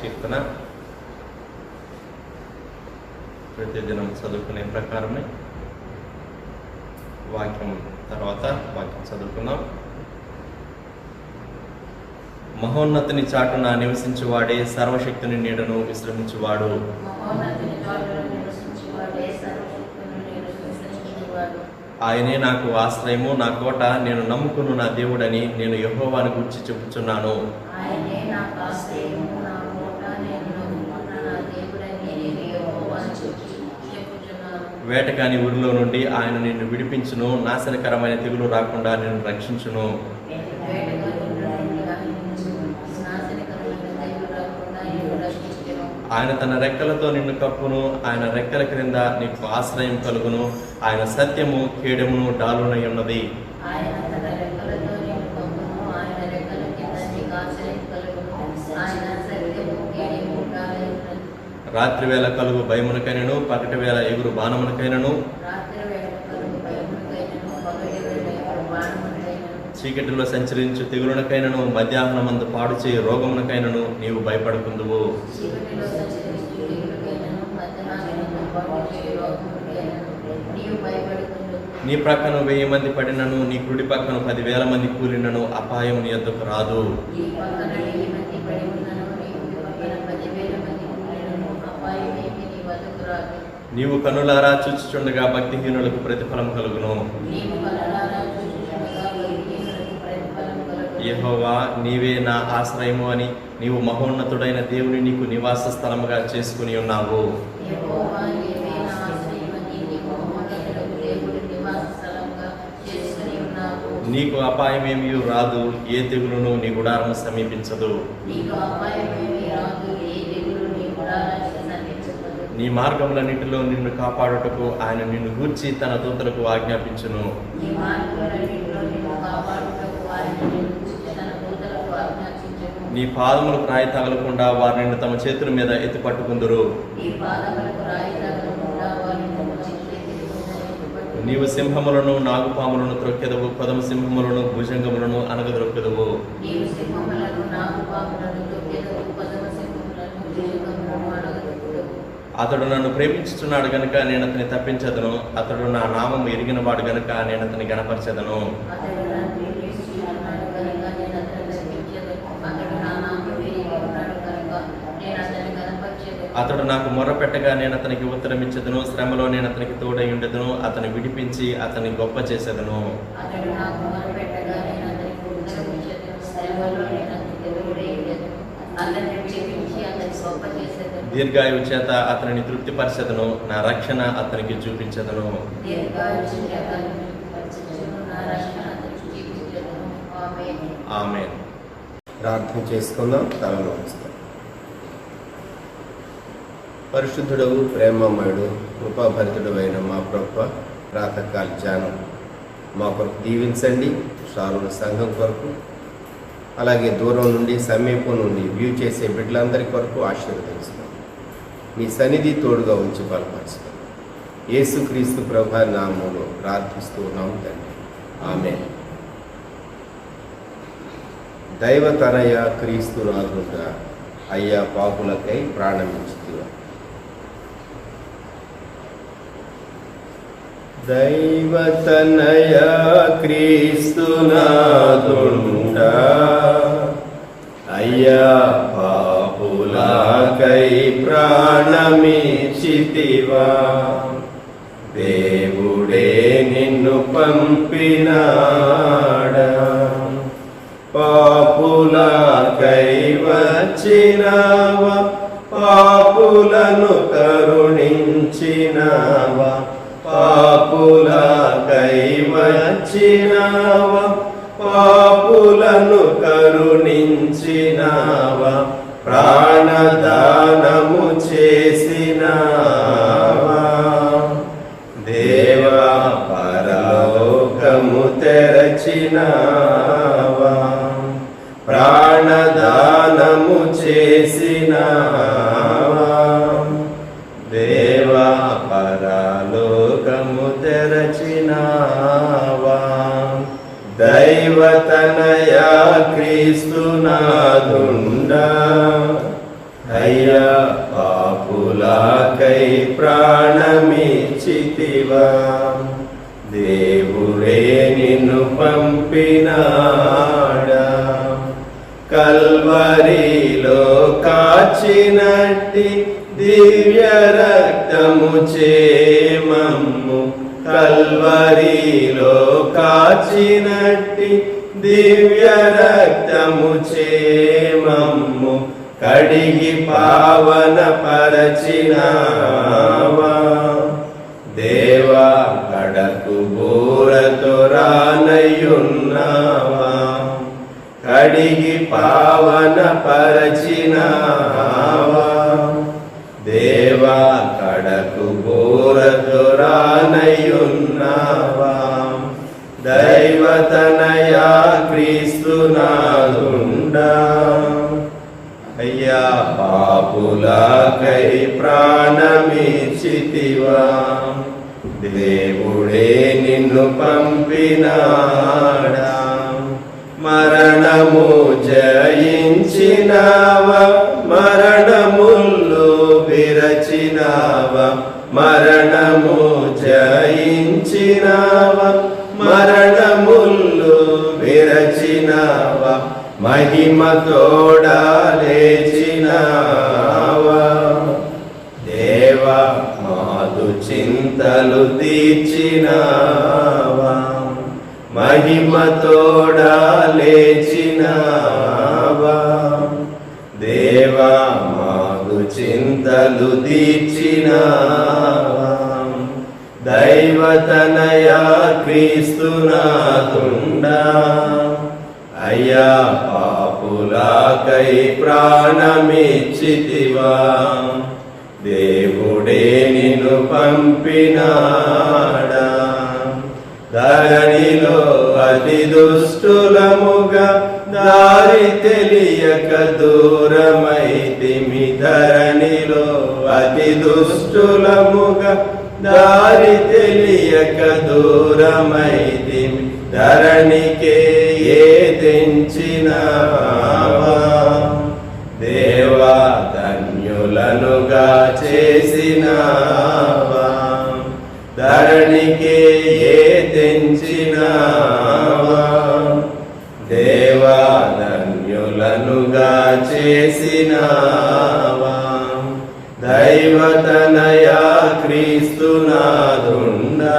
కీర్తన ప్రతిదినం చదువుకునే ప్రకారమే వాక్యం చదువుకుందాం. మహోన్నతిని చాటున నివసించువాడే సర్వశక్తిని నీడను విశ్రమించువాడు. ఆయనే నాకు ఆశ్రయము, నా కోట, నేను నమ్ముకున్న నా దేవుడని నేను యెహోవాను గూర్చి చెప్పుచున్నాను. వేటగాని ఊరిలో నుండి ఆయన నిన్ను విడిపించును, నాశనకరమైన తెగులు రాకుండా నిన్ను రక్షించును. ఆయన తన రెక్కలతో నిన్ను కప్పును, ఆయన రెక్కల క్రింద నీకు ఆశ్రయం కలుగును. ఆయన సత్యము కేడమును డాలునై ఉన్నది. రాత్రి వేళ కలుగు భయమునకైనను, పగటి వేళ ఎగురు బాణమునకైనను, చీకటిలో సంచరించు తెగులునకైనను, మధ్యాహ్నమందు పాడు చేయి రోగమునకైనను నీవు భయపడకుందువు. నీ ప్రక్కన 1000 మంది పడినను, నీ కుడి పక్కన 10,000 మంది కూలినను అపాయం నీ యొద్దకు రాదు. నీవు కనులారా చూచుచుండగా భక్తిహీనులకు ప్రతిఫలం కలుగును. యెహోవా నీవే నా ఆశ్రయము అని నీవు మహోన్నతుడైన దేవుని నీకు నివాస స్థలముగా చేసుకుని ఉన్నావు. నీకు అపాయమేమీ రాదు, ఏ తెగులును నీ గుడారము సమీపించదు. నీ మార్గములన్నిటిలో నిన్ను కాపాడుటకు ఆయన నిన్ను గూర్చి తన దూతలకు ఆజ్ఞాపించును. నీ పాదములకు రాయి తగలకుండా వారు నిన్ను తమ చేతుల మీద ఎత్తి పట్టుకుందురు. నీవు సింహములను, నాగుపాములను త్రొక్కెదవు, కొదమ సింహములను, భుజంగములను అనగదొక్కెదవు. అతడు నన్ను ప్రేమించుచున్నాడు గనుక నేను అతని తప్పించదను. అతడు నా నామము ఎరిగిన వాడు గనుక నేను అతని గణపరచెదను. అతడు నాకు మొర్ర పెట్టగా నేను అతనికి ఉత్తరమిచ్చెదను. శ్రమలో నేను అతనికి తోడై ఉండెదను. అతని విడిపించి అతని గొప్ప చేసేదను. దీర్ఘాయువు చేత అతనిని తృప్తిపరచెదను. నా రక్షణ అతనికి చూపించెదను. ఆమేన్. ప్రార్థన చేసుకుందాం. తలలో ఉంచుతాం. పరిశుద్ధుడవు, ప్రేమమయుడు, కృపాభరితుడు అయిన మా ప్రభువా, ప్రాతకాల ధ్యానం మా కొరకు దీవించండి. షారుల సంఘం కొరకు, అలాగే దూరం నుండి సమీపం నుండి వ్యూ చేసే బిడ్డలందరి కొరకు ఆశీర్వదిస్తున్నాం. మీ సన్నిధి తోడుగా ఉంచి బలపరుచుతాం. యేసుక్రీస్తు ప్రభు నామములో ప్రార్థిస్తూ ఉన్నాం తండ్రి. ఆమేన్. దైవతనయ క్రీస్తు రాజుగా అయ్యా పాపులకై ప్రాణమించుతున్నా. దైవతనయ క్రీస్తునాథుండా అయ్యా పాపులకై ప్రాణమిచ్చితివా. దేవుడే నిన్ను పంపినాడా, పాపులకై వచ్చినావా, పాపులను కరుణించినావా, పాపులకై వచ్చినావా, పాపులను కరుణించినావా, ప్రాణదానము చేసినావా. దేవా పరలోకము తెరచినావా, ప్రాణదానము చేసినావా. దేవా పరలోకము తెరచినావా. దైవతనయ క్రీస్తునాథుండా అయ్యా పాపులకై ప్రాణమిచ్చితివా, దేవుడే నిన్ను పంపినాడా. కల్వరిలో కాచినట్టి దివ్య రక్తము చేమమ్ము, కల్వరిలో కాచినట్టి దివ్య రక్తము చేమమ్ము, కడిగి పావన పరచినావా. దేవా కడకు బోరతో రానయ్యున్నావా, కడిగి పావన పరచినావా. దేవా కడకు బోరతో రానయ్యున్నావా. దైవతనయా క్రీస్తునాథుండా, అయ్యా పాపులకై ప్రాణమిచ్చితివా, దేవుడే నిన్ను పంపినాడా. మరణము జయించినావా, మరణముల్లో విరచినావా, మరణము జయించినావా, మరణముల్లో విరచినావా. మహిమతోడా లేచినావా. దేవా మాదు చింతలు తీర్చినావా, మహిమతోడా లేచినావా. దేవా మాదు చింతలు తీర్చినావా. దైవతనయా క్రీస్తునాథుండా, అయ్యా పాపులకై ప్రాణమిచ్చితివా, దేవుడే నిన్ను పంపినాడా. ధరణిలో అతి దుష్టులముగా దారి తెలియక దూరమైతిమి, ధరణిలో అతి దుష్టులముగా దారి తెలియక దూరమైతిమి. ధరణికే ఏ తెంచినావా. దేవా ధన్యులనుగా చేసినావా, ధరణికే ఏ తెంచినావా. దేవా ధన్యులనుగా చేసినావా. దైవతనయా క్రీస్తునాథుండా,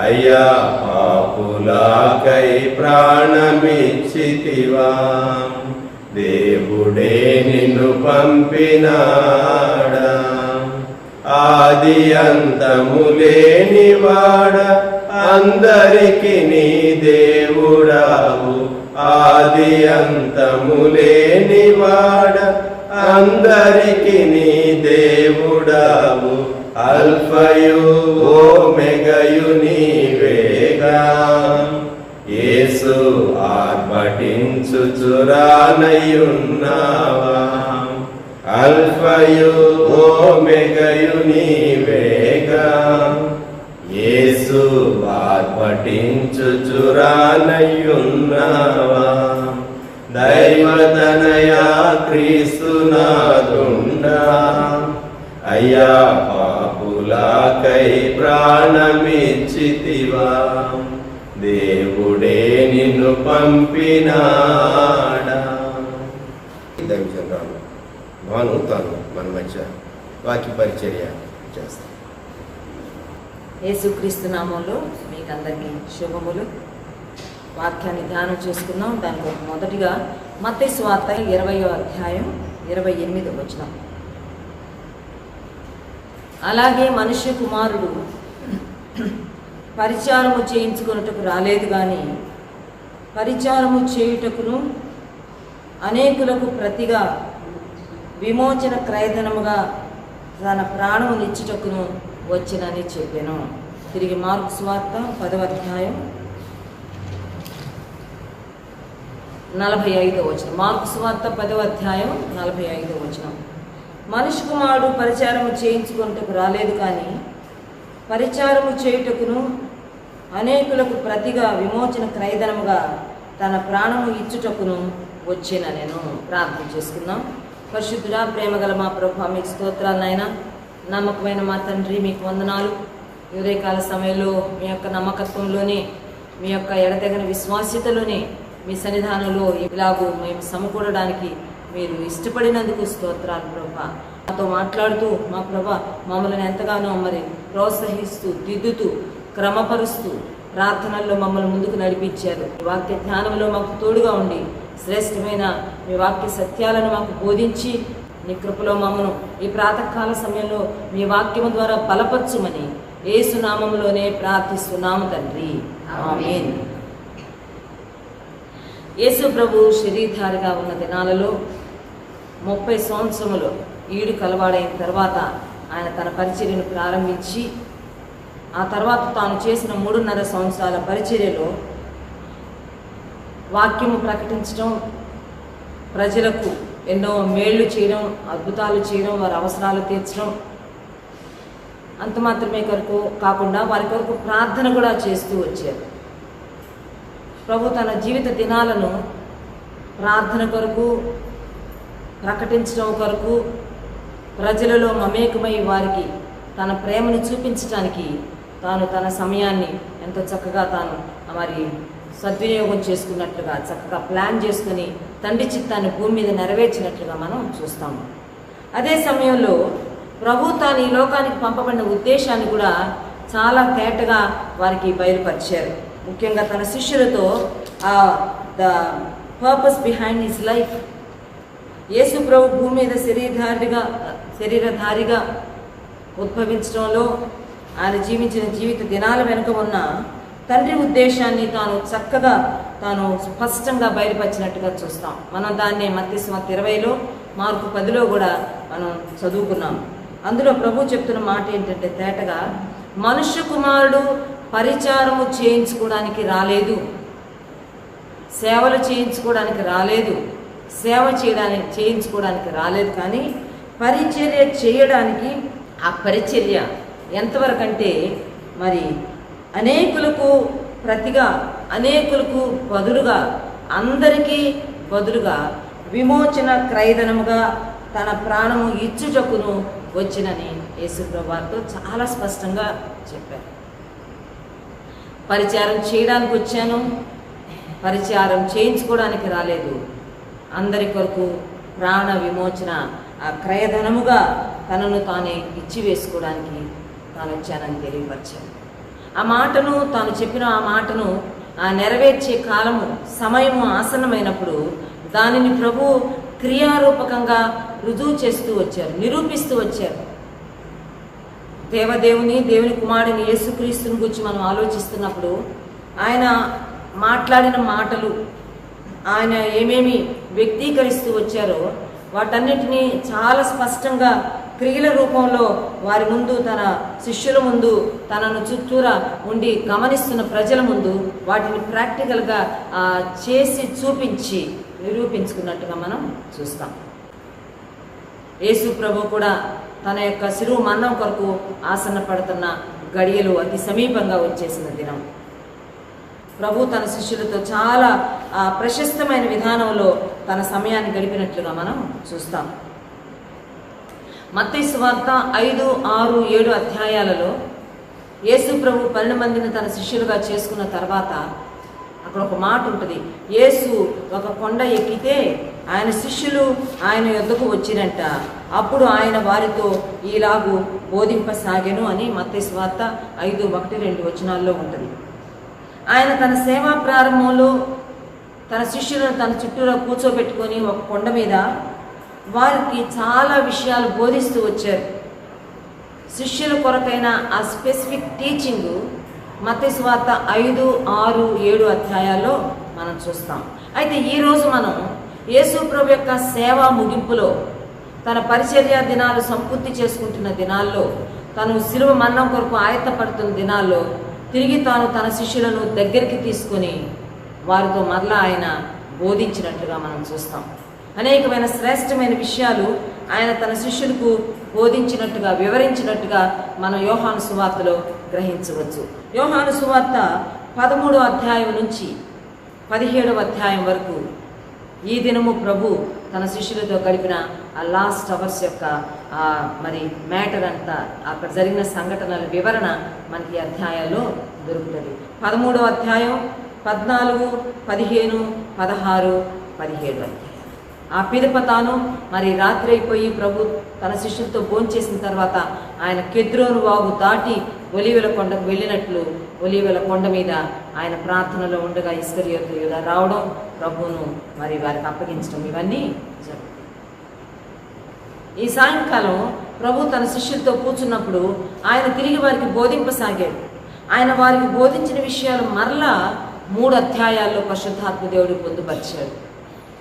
అయ్యా పాపులకై ప్రాణమిచ్చితివా, దేవుడే నిన్ను పంపినాడా. ఆది అంతము లేనివాడ, అందరికి నీ దేవుడావు. ఆది అంతము లేనివాడ, అందరికి నీ దేవుడావు. అల్ఫయు ఓమెగయు నీవేగా. యేసు ఆర్భటించుచురానయ్యున్నావా, అల్ఫయు ఓమెగయు నీవేగా. యేసు ఆర్భటించుచురానయ్యున్నావా. దైవతనయా క్రీస్తునాథుండా, అయ్యా పాపులకై ప్రాణమిచ్చితివా, దేవుడే నిన్ను పంపినాడా. దైవజనురాలు భాను తాను మన మధ్య వాక్య పరిచర్య చేస్తాను. యేసుక్రీస్తు నామంలో మీకు అందరికీ శుభములు. వాక్యాన్ని ధ్యానం చేసుకున్నాం. దానికి మొదటిగా మత్తయి సువార్త 20వ అధ్యాయం 28వ వచనం. అలాగే మనుష్య కుమారుడు పరిచారము చేయించుకొనుటకు రాలేదు కానీ పరిచారము చేయుటకును అనేకులకు ప్రతిగా విమోచన క్రయధనముగా తన ప్రాణమునిచ్చుటకును వచ్చినని చెప్పాను. తిరిగి మార్కు సువార్త 10వ అధ్యాయం 45వ వచనం. మార్కు సువార్త 10వ అధ్యాయం 45వ వచనం. మనిషి కుమారుడు పరిచారము చేయించుకొనుటకు రాలేదు కానీ పరిచారము చేయుటకును అనేకులకు ప్రతిగా విమోచన క్రయధనముగా తన ప్రాణము ఇచ్చుటకును వచ్చిన. నేను ప్రార్థన చేసుకుందాం. పరిశుద్ధుడా, ప్రేమగల మా ప్రభు, మీకు స్తోత్రాలు నాయనా. నమ్మకమైన మా తండ్రి, మీకు వందనాలు. ఈ ఉదయకాల సమయంలో మీ యొక్క నమ్మకత్వంలోనే, మీ యొక్క ఎడతెగని విశ్వాస్యతలోనే మీ సన్నిధానంలో ఇలాగూ మేము సమకూడడానికి మీరు ఇష్టపడినందుకు స్తోత్రాలు ప్రభా. మాతో మాట్లాడుతూ మా ప్రభా మమ్మల్ని ఎంతగానో మరి ప్రోత్సహిస్తూ, దిద్దుతూ, క్రమపరుస్తూ ప్రార్థనల్లో మమ్మల్ని ముందుకు నడిపించారు. వాక్య జ్ఞానంలో మాకు తోడుగా ఉండి శ్రేష్టమైన మీ వాక్య సత్యాలను మాకు బోధించి నీ కృపలో మమ్మను ఈ ప్రాతకాల సమయంలో మీ వాక్యము ద్వారా బలపరచుమని యేసు నామములోనే ప్రార్థిస్తున్నాము తండ్రి, ఆమేన్. యేసు ప్రభు శరీరధారిగా ఉన్న దినాలలో 30 సంవత్సరములు ఈడు కలవాడైన తర్వాత ఆయన తన పరిచర్యను ప్రారంభించి ఆ తర్వాత తాను చేసిన 3.5 సంవత్సరాల పరిచర్యలో వాక్యము ప్రకటించడం, ప్రజలకు ఎన్నో మేళ్లు చేయడం, అద్భుతాలు చేయడం, వారి అవసరాలు తీర్చడం, అంత మాత్రమే కొరకు కాకుండా వారి కొరకు ప్రార్థన కూడా చేస్తూ వచ్చారు. ప్రభు తన జీవిత దినాలను ప్రార్థన కొరకు, ప్రకటించడం కొరకు, ప్రజలలో మమేకమై వారికి తన ప్రేమను చూపించడానికి తాను తన సమయాన్ని ఎంతో చక్కగా తాను మరి సద్వినియోగం చేసుకున్నట్లుగా, చక్కగా ప్లాన్ చేసుకుని తండ్రి చిత్తాన్ని భూమి మీద నెరవేర్చినట్లుగా మనం చూస్తాము. అదే సమయంలో ప్రభు తాను ఈ లోకానికి పంపబడిన ఉద్దేశాన్ని కూడా చాలా తేటగా వారికి బయలుపరిచారు. ముఖ్యంగా తన శిష్యులతో the purpose behind his life. యేసు ప్రభు భూమి మీద శరీరధారిగా ఉద్భవించడంలో, ఆయన జీవించిన జీవిత దినాల వెనుక ఉన్న తండ్రి ఉద్దేశాన్ని తాను చక్కగా స్పష్టంగా బయలుపరిచినట్టుగా చూస్తాం. మనం దాన్ని మత్తయి సువార్త 20లో, మార్కు 10లో కూడా మనం చదువుకున్నాం. అందులో ప్రభు చెప్తున్న మాట ఏంటంటే తేటగా, మనుష్య కుమారుడు పరిచారము చేయించుకోవడానికి రాలేదు, సేవలు చేయించుకోవడానికి రాలేదు, సేవ చేయించుకోవడానికి రాలేదు, కానీ పరిచర్య చేయడానికి. ఆ పరిచర్య ఎంతవరకు అంటే మరి అనేకులకు ప్రతిగా, అనేకులకు బదులుగా, అందరికీ బదులుగా విమోచన క్రయధనముగా తన ప్రాణము ఇచ్చుటకును వచ్చినని యేసుప్రభు వారితో చాలా స్పష్టంగా చెప్పారు. పరిచారం చేయడానికి వచ్చాను, పరిచారం చేయించుకోవడానికి రాలేదు, అందరి కొరకు ప్రాణ విమోచన ఆ క్రయధనముగా తనను తానే ఇచ్చి వేసుకోవడానికి తాను వచ్చానని తెలియపరిచాను. ఆ మాటను తాను చెప్పిన ఆ మాటను నెరవేర్చే కాలము, సమయము ఆసన్నమైనప్పుడు దానిని ప్రభు క్రియారూపకంగా రుజువు చేస్తూ వచ్చారు, నిరూపిస్తూ వచ్చారు. దేవుని కుమారుడిని యేసుక్రీస్తుని గురించి మనం ఆలోచిస్తున్నప్పుడు ఆయన మాట్లాడిన మాటలు, ఆయన ఏమేమి వ్యక్తీకరిస్తూ వచ్చారో వాటన్నిటినీ చాలా స్పష్టంగా క్రియల రూపంలో వారి ముందు, తన శిష్యుల ముందు, తనను చుట్టూరా ఉండి గమనిస్తున్న ప్రజల ముందు వాటిని ప్రాక్టికల్గా చేసి చూపించి నిరూపించుకున్నట్టుగా మనం చూస్తాం. యేసు ప్రభు కూడా తన యొక్క శిలువ మరణం కొరకు ఆసన్న పడుతున్న గడియలు అతి సమీపంగా వచ్చేసిన దినం. ప్రభు తన శిష్యులతో చాలా ప్రశస్తమైన విధానంలో తన సమయాన్ని గడిపినట్లుగా మనం చూస్తాం. మత్తయి సువార్త 5, 6, 7 అధ్యాయాలలో యేసు ప్రభు 12 మందిని తన శిష్యులుగా చేసుకున్న తర్వాత అక్కడ ఒక మాట ఉంటుంది. యేసు ఒక కొండ ఎక్కితే ఆయన శిష్యులు ఆయన యొద్దకు వచ్చిరంట. అప్పుడు ఆయన వారితో ఈలాగు బోధింపసాగెను అని మత్తయి సువార్త 5, 1, 2 వచనాల్లో ఉంటుంది. ఆయన తన సేవా ప్రారంభంలో తన శిష్యులను తన చుట్టూరా కూర్చోబెట్టుకొని ఒక కొండ మీద వారికి చాలా విషయాలు బోధిస్తూ వచ్చారు. శిష్యుల కొరకైన ఆ స్పెసిఫిక్ టీచింగ్ మత్తయి సువార్త 5, 6, 7 అధ్యాయాల్లో మనం చూస్తాం. అయితే ఈరోజు మనం యేసు ప్రభు యొక్క సేవా ముగింపులో, తన పరిచర్య దినాలు సంపూర్తి చేసుకుంటున్న దినాల్లో, తను శిలువ మరణం కొరకు ఆయత్తపడుతున్న దినాల్లో తిరిగి తాను తన శిష్యులను దగ్గరికి తీసుకొని వారితో మరలా ఆయన బోధించినట్లుగా మనం చూస్తాం. అనేకమైన శ్రేష్టమైన విషయాలు ఆయన తన శిష్యులకు బోధించినట్టుగా, వివరించినట్టుగా మనం యోహాను సువార్తలో గ్రహించవచ్చు. యోహాను సువార్త 13వ అధ్యాయం నుంచి 17వ అధ్యాయం వరకు ఈ దినము ప్రభు తన శిష్యులతో గడిపిన ఆ లాస్ట్ అవర్స్ యొక్క మరి మ్యాటర్ అంతా, అక్కడ జరిగిన సంఘటనల వివరణ మనకి అధ్యాయాల్లో దొరుకుతుంది. 13వ అధ్యాయం 14, 15, 16, 17 అధ్యాయం. ఆ పిదప తాను మరి రాత్రి అయిపోయి ప్రభు తన శిష్యులతో భోంచేసిన తర్వాత ఆయన కెద్రోను వాగు దాటి ఒలీవల కొండకు వెళ్ళినట్లు ఒలీవల కొండ మీద ఆయన ప్రార్థనలో ఉండగా ఇస్కరియోతు యూదా రావడం, ప్రభువును మరి వారికి అప్పగించడం, ఇవన్నీ జరుగుతాయి. ఈ సాయంకాలం ప్రభు తన శిష్యులతో కూర్చున్నప్పుడు ఆయన తిరిగి వారికి బోధింపసాగాడు. ఆయన వారికి బోధించిన విషయాలు మరలా 3 అధ్యాయాల్లో పరిశుద్ధాత్మ దేవుడు పొందుపరిచాడు.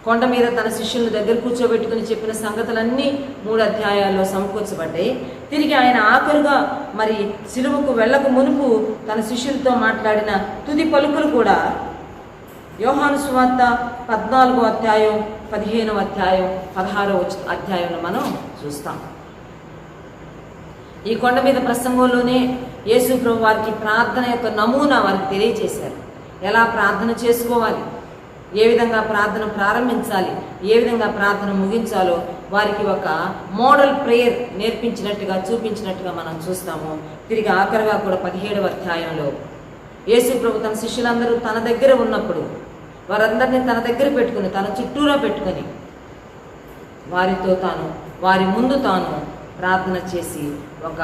కొండ మీద తన శిష్యులను దగ్గర కూర్చోబెట్టుకుని చెప్పిన సంగతులన్నీ 3 అధ్యాయాల్లో సమకూర్చబడ్డాయి. తిరిగి ఆయన ఆఖరుగా మరి సిలువకు వెళ్ళక మునుపు తన శిష్యులతో మాట్లాడిన తుది పలుకులు కూడా యోహాను సువార్త 14వ అధ్యాయం, 15వ అధ్యాయం, 16వ అధ్యాయంలో మనం చూస్తాం. ఈ కొండ మీద ప్రసంగంలోనే యేసు ప్రభు వారికి ప్రార్థన యొక్క నమూనా వారికి తెలియజేశారు. ఎలా ప్రార్థన చేసుకోవాలి, ఏ విధంగా ప్రార్థన ప్రారంభించాలి, ఏ విధంగా ప్రార్థన ముగించాలో వారికి ఒక మోడల్ ప్రేయర్ నేర్పించినట్టుగా, చూపించినట్టుగా మనం చూస్తాము. తిరిగి ఆఖరిగా కూడా 17వ అధ్యాయంలో యేసు ప్రభు తన శిష్యులందరూ తన దగ్గర ఉన్నప్పుడు వారందరినీ తన దగ్గర పెట్టుకుని, తన చుట్టూరా పెట్టుకొని వారితో తాను, వారి ముందు తాను ప్రార్థన చేసి ఒక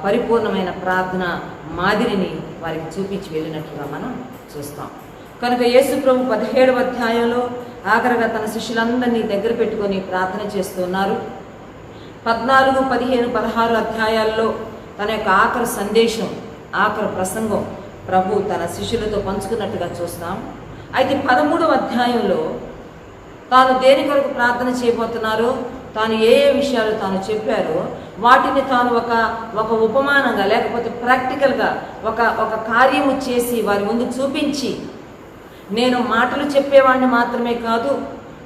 పరిపూర్ణమైన ప్రార్థన మాదిరిని వారికి చూపించి వెళ్ళినట్లుగా మనం చూస్తాం. కనుక యేసు ప్రభు 17వ అధ్యాయంలో ఆఖరిగా తన శిష్యులందరినీ దగ్గర పెట్టుకొని ప్రార్థన చేస్తున్నారు. 14, 15, 16 అధ్యాయాల్లో తన యొక్క ఆఖరి సందేశం, ఆఖరి ప్రసంగం ప్రభు తన శిష్యులతో పంచుకున్నట్టుగా చూస్తాం. అయితే 13వ అధ్యాయంలో తాను దేని కొరకు ప్రార్థన చేయబోతున్నారో, తాను ఏ విషయాలు తాను చెప్పారో వాటిని తాను ఒక ఉపమానంగా, లేకపోతే ప్రాక్టికల్గా ఒక కార్యము చేసి వారి ముందు చూపించి, నేను మాటలు చెప్పేవాడిని మాత్రమే కాదు,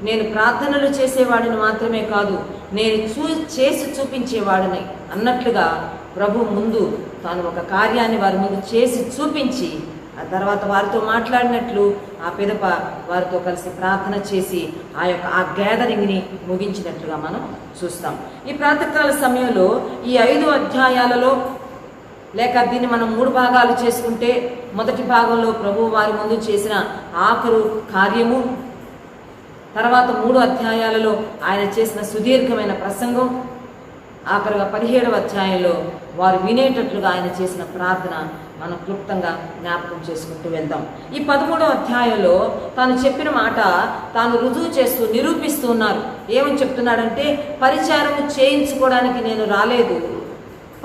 నేను ప్రార్థనలు చేసేవాడిని మాత్రమే కాదు, నేను చేసి చూపించేవాడిని అన్నట్లుగా ప్రభు ముందు తాను ఒక కార్యాన్ని వారి ముందు చేసి చూపించి, ఆ తర్వాత వారితో మాట్లాడినట్లు ఆ పిదప వారితో కలిసి ప్రార్థన చేసి ఆ గ్యాదరింగ్ని ముగించినట్లుగా మనం చూస్తాం. ఈ ప్రాతకాల సమయంలో ఈ 5 అధ్యాయాలలో, లేక దీన్ని మనం 3 భాగాలు చేసుకుంటే, మొదటి భాగంలో ప్రభు వారి ముందు చేసిన ఆఖరు కార్యము, తర్వాత 3 అధ్యాయాలలో ఆయన చేసిన సుదీర్ఘమైన ప్రసంగం, ఆఖరుగా 17వ అధ్యాయంలో వారు వినేటట్లుగా ఆయన చేసిన ప్రార్థన మనం క్లుప్తంగా జ్ఞాపకం చేసుకుంటూ వెళ్దాం. ఈ 13వ అధ్యాయంలో తాను చెప్పిన మాట తాను రుజువు చేస్తూ నిరూపిస్తూ ఉన్నారు. ఏమని చెప్తున్నాడంటే, పరిచారము చేయించుకోవడానికి నేను రాలేదు,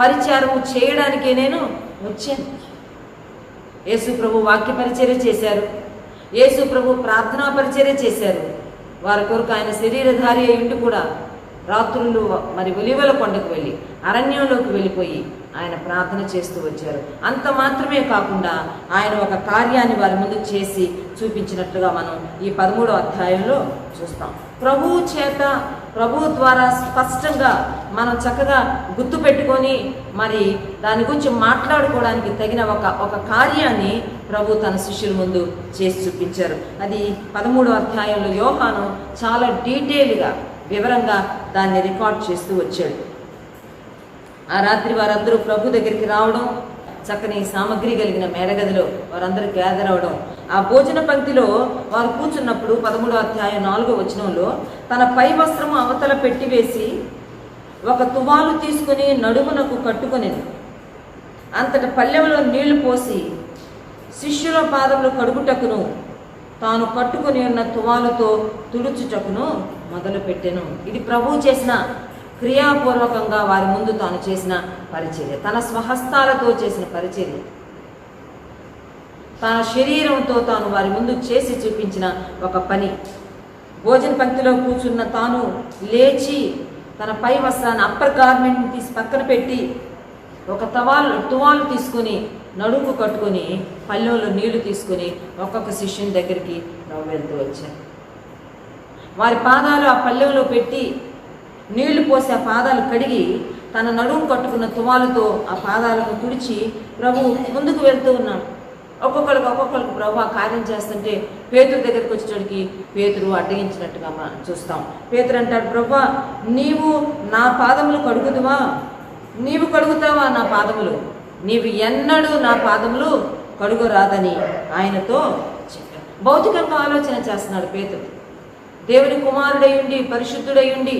పరిచారము చేయడానికే నేను వచ్చాను. యేసు ప్రభు వాక్య పరిచర్య చేశారు, యేసు ప్రభు ప్రార్థనా పరిచర్య చేశారు. వారి కొరకు ఆయన శరీరధారి అయ్యుండి కూడా రాత్రులు మరి ఒలీవల కొండకు వెళ్ళి అరణ్యంలోకి వెళ్ళిపోయి ఆయన ప్రార్థన చేస్తూ వచ్చారు. అంత మాత్రమే కాకుండా ఆయన ఒక కార్యాన్ని వారి ముందు చేసి చూపించినట్లుగా మనం ఈ 13వ అధ్యాయంలో చూస్తాం. ప్రభువు చేత, ప్రభువు ద్వారా స్పష్టంగా మనం చక్కగా గుర్తుపెట్టుకొని మరి దాని గురించి మాట్లాడుకోవడానికి తగిన ఒక కార్యాన్ని ప్రభు తన శిష్యుల ముందు చేసి చూపించారు. అది 13వ అధ్యాయంలో యోహాను చాలా డీటెయిల్గా, వివరంగా దాన్ని రికార్డ్ చేస్తూ వచ్చాడు. ఆ రాత్రి వారందరూ ప్రభు దగ్గరికి రావడం, చక్కని సామగ్రి కలిగిన మేడగదిలో వారందరూ గ్యాదర్ అవడం, ఆ భోజన పంక్తిలో వారు కూర్చున్నప్పుడు 13వ అధ్యాయం 4వ వచనంలో తన పై వస్త్రము అవతల పెట్టివేసి ఒక తువాలు తీసుకుని నడుమునకు కట్టుకొనెను. అంతట పల్లెంలో నీళ్లు పోసి శిష్యుల పాదములు కడుగుటకును తాను కట్టుకొని ఉన్న తువాలుతో తుడుచుటకును మొదలుపెట్టెను. ఇది ప్రభువు చేసిన క్రియాపూర్వకంగా వారి ముందు తాను చేసిన పరిచర్య, తన స్వహస్తాలతో చేసిన పరిచర్య, తన శరీరంతో తాను వారి ముందు చేసి చూపించిన ఒక పని. భోజన పంక్తిలో కూర్చున్న తాను లేచి తన పై వస్త్రాన్ని, అప్పర్ గార్మెంట్ని తీసి పక్కన పెట్టి ఒక తువాలు తీసుకొని నడుము కట్టుకొని పల్లెంలో నీళ్లు తీసుకొని ఒక్కొక్క శిష్యుని దగ్గరికి వెళ్తూ వచ్చారు. వారి పాదాలు ఆ పల్లెంలో పెట్టి నీళ్లు పోసి ఆ పాదాలు కడిగి తన నడుము కట్టుకున్న తువాలతో ఆ పాదాలను తుడిచి ప్రభు ముందుకు వెళ్తూ ఉన్నాడు. ఒక్కొక్కరికి ప్రభు ఆ కార్యం చేస్తుంటే పేతురు దగ్గరికి వచ్చేటడికి పేతురు అడ్డగించినట్టుగా మనం చూస్తాం. పేతురు అంటాడు, ప్రభు నీవు నా పాదములు కడుగుదువా? నీవు కడుగుతావా నా పాదములు? నీవు ఎన్నడూ నా పాదములు కడుగరాదని ఆయనతో చెప్పాడు. భౌతికంగా ఆలోచన చేస్తున్నాడు పేతురు. దేవుని కుమారుడయుండి, పరిశుద్ధుడయుండి,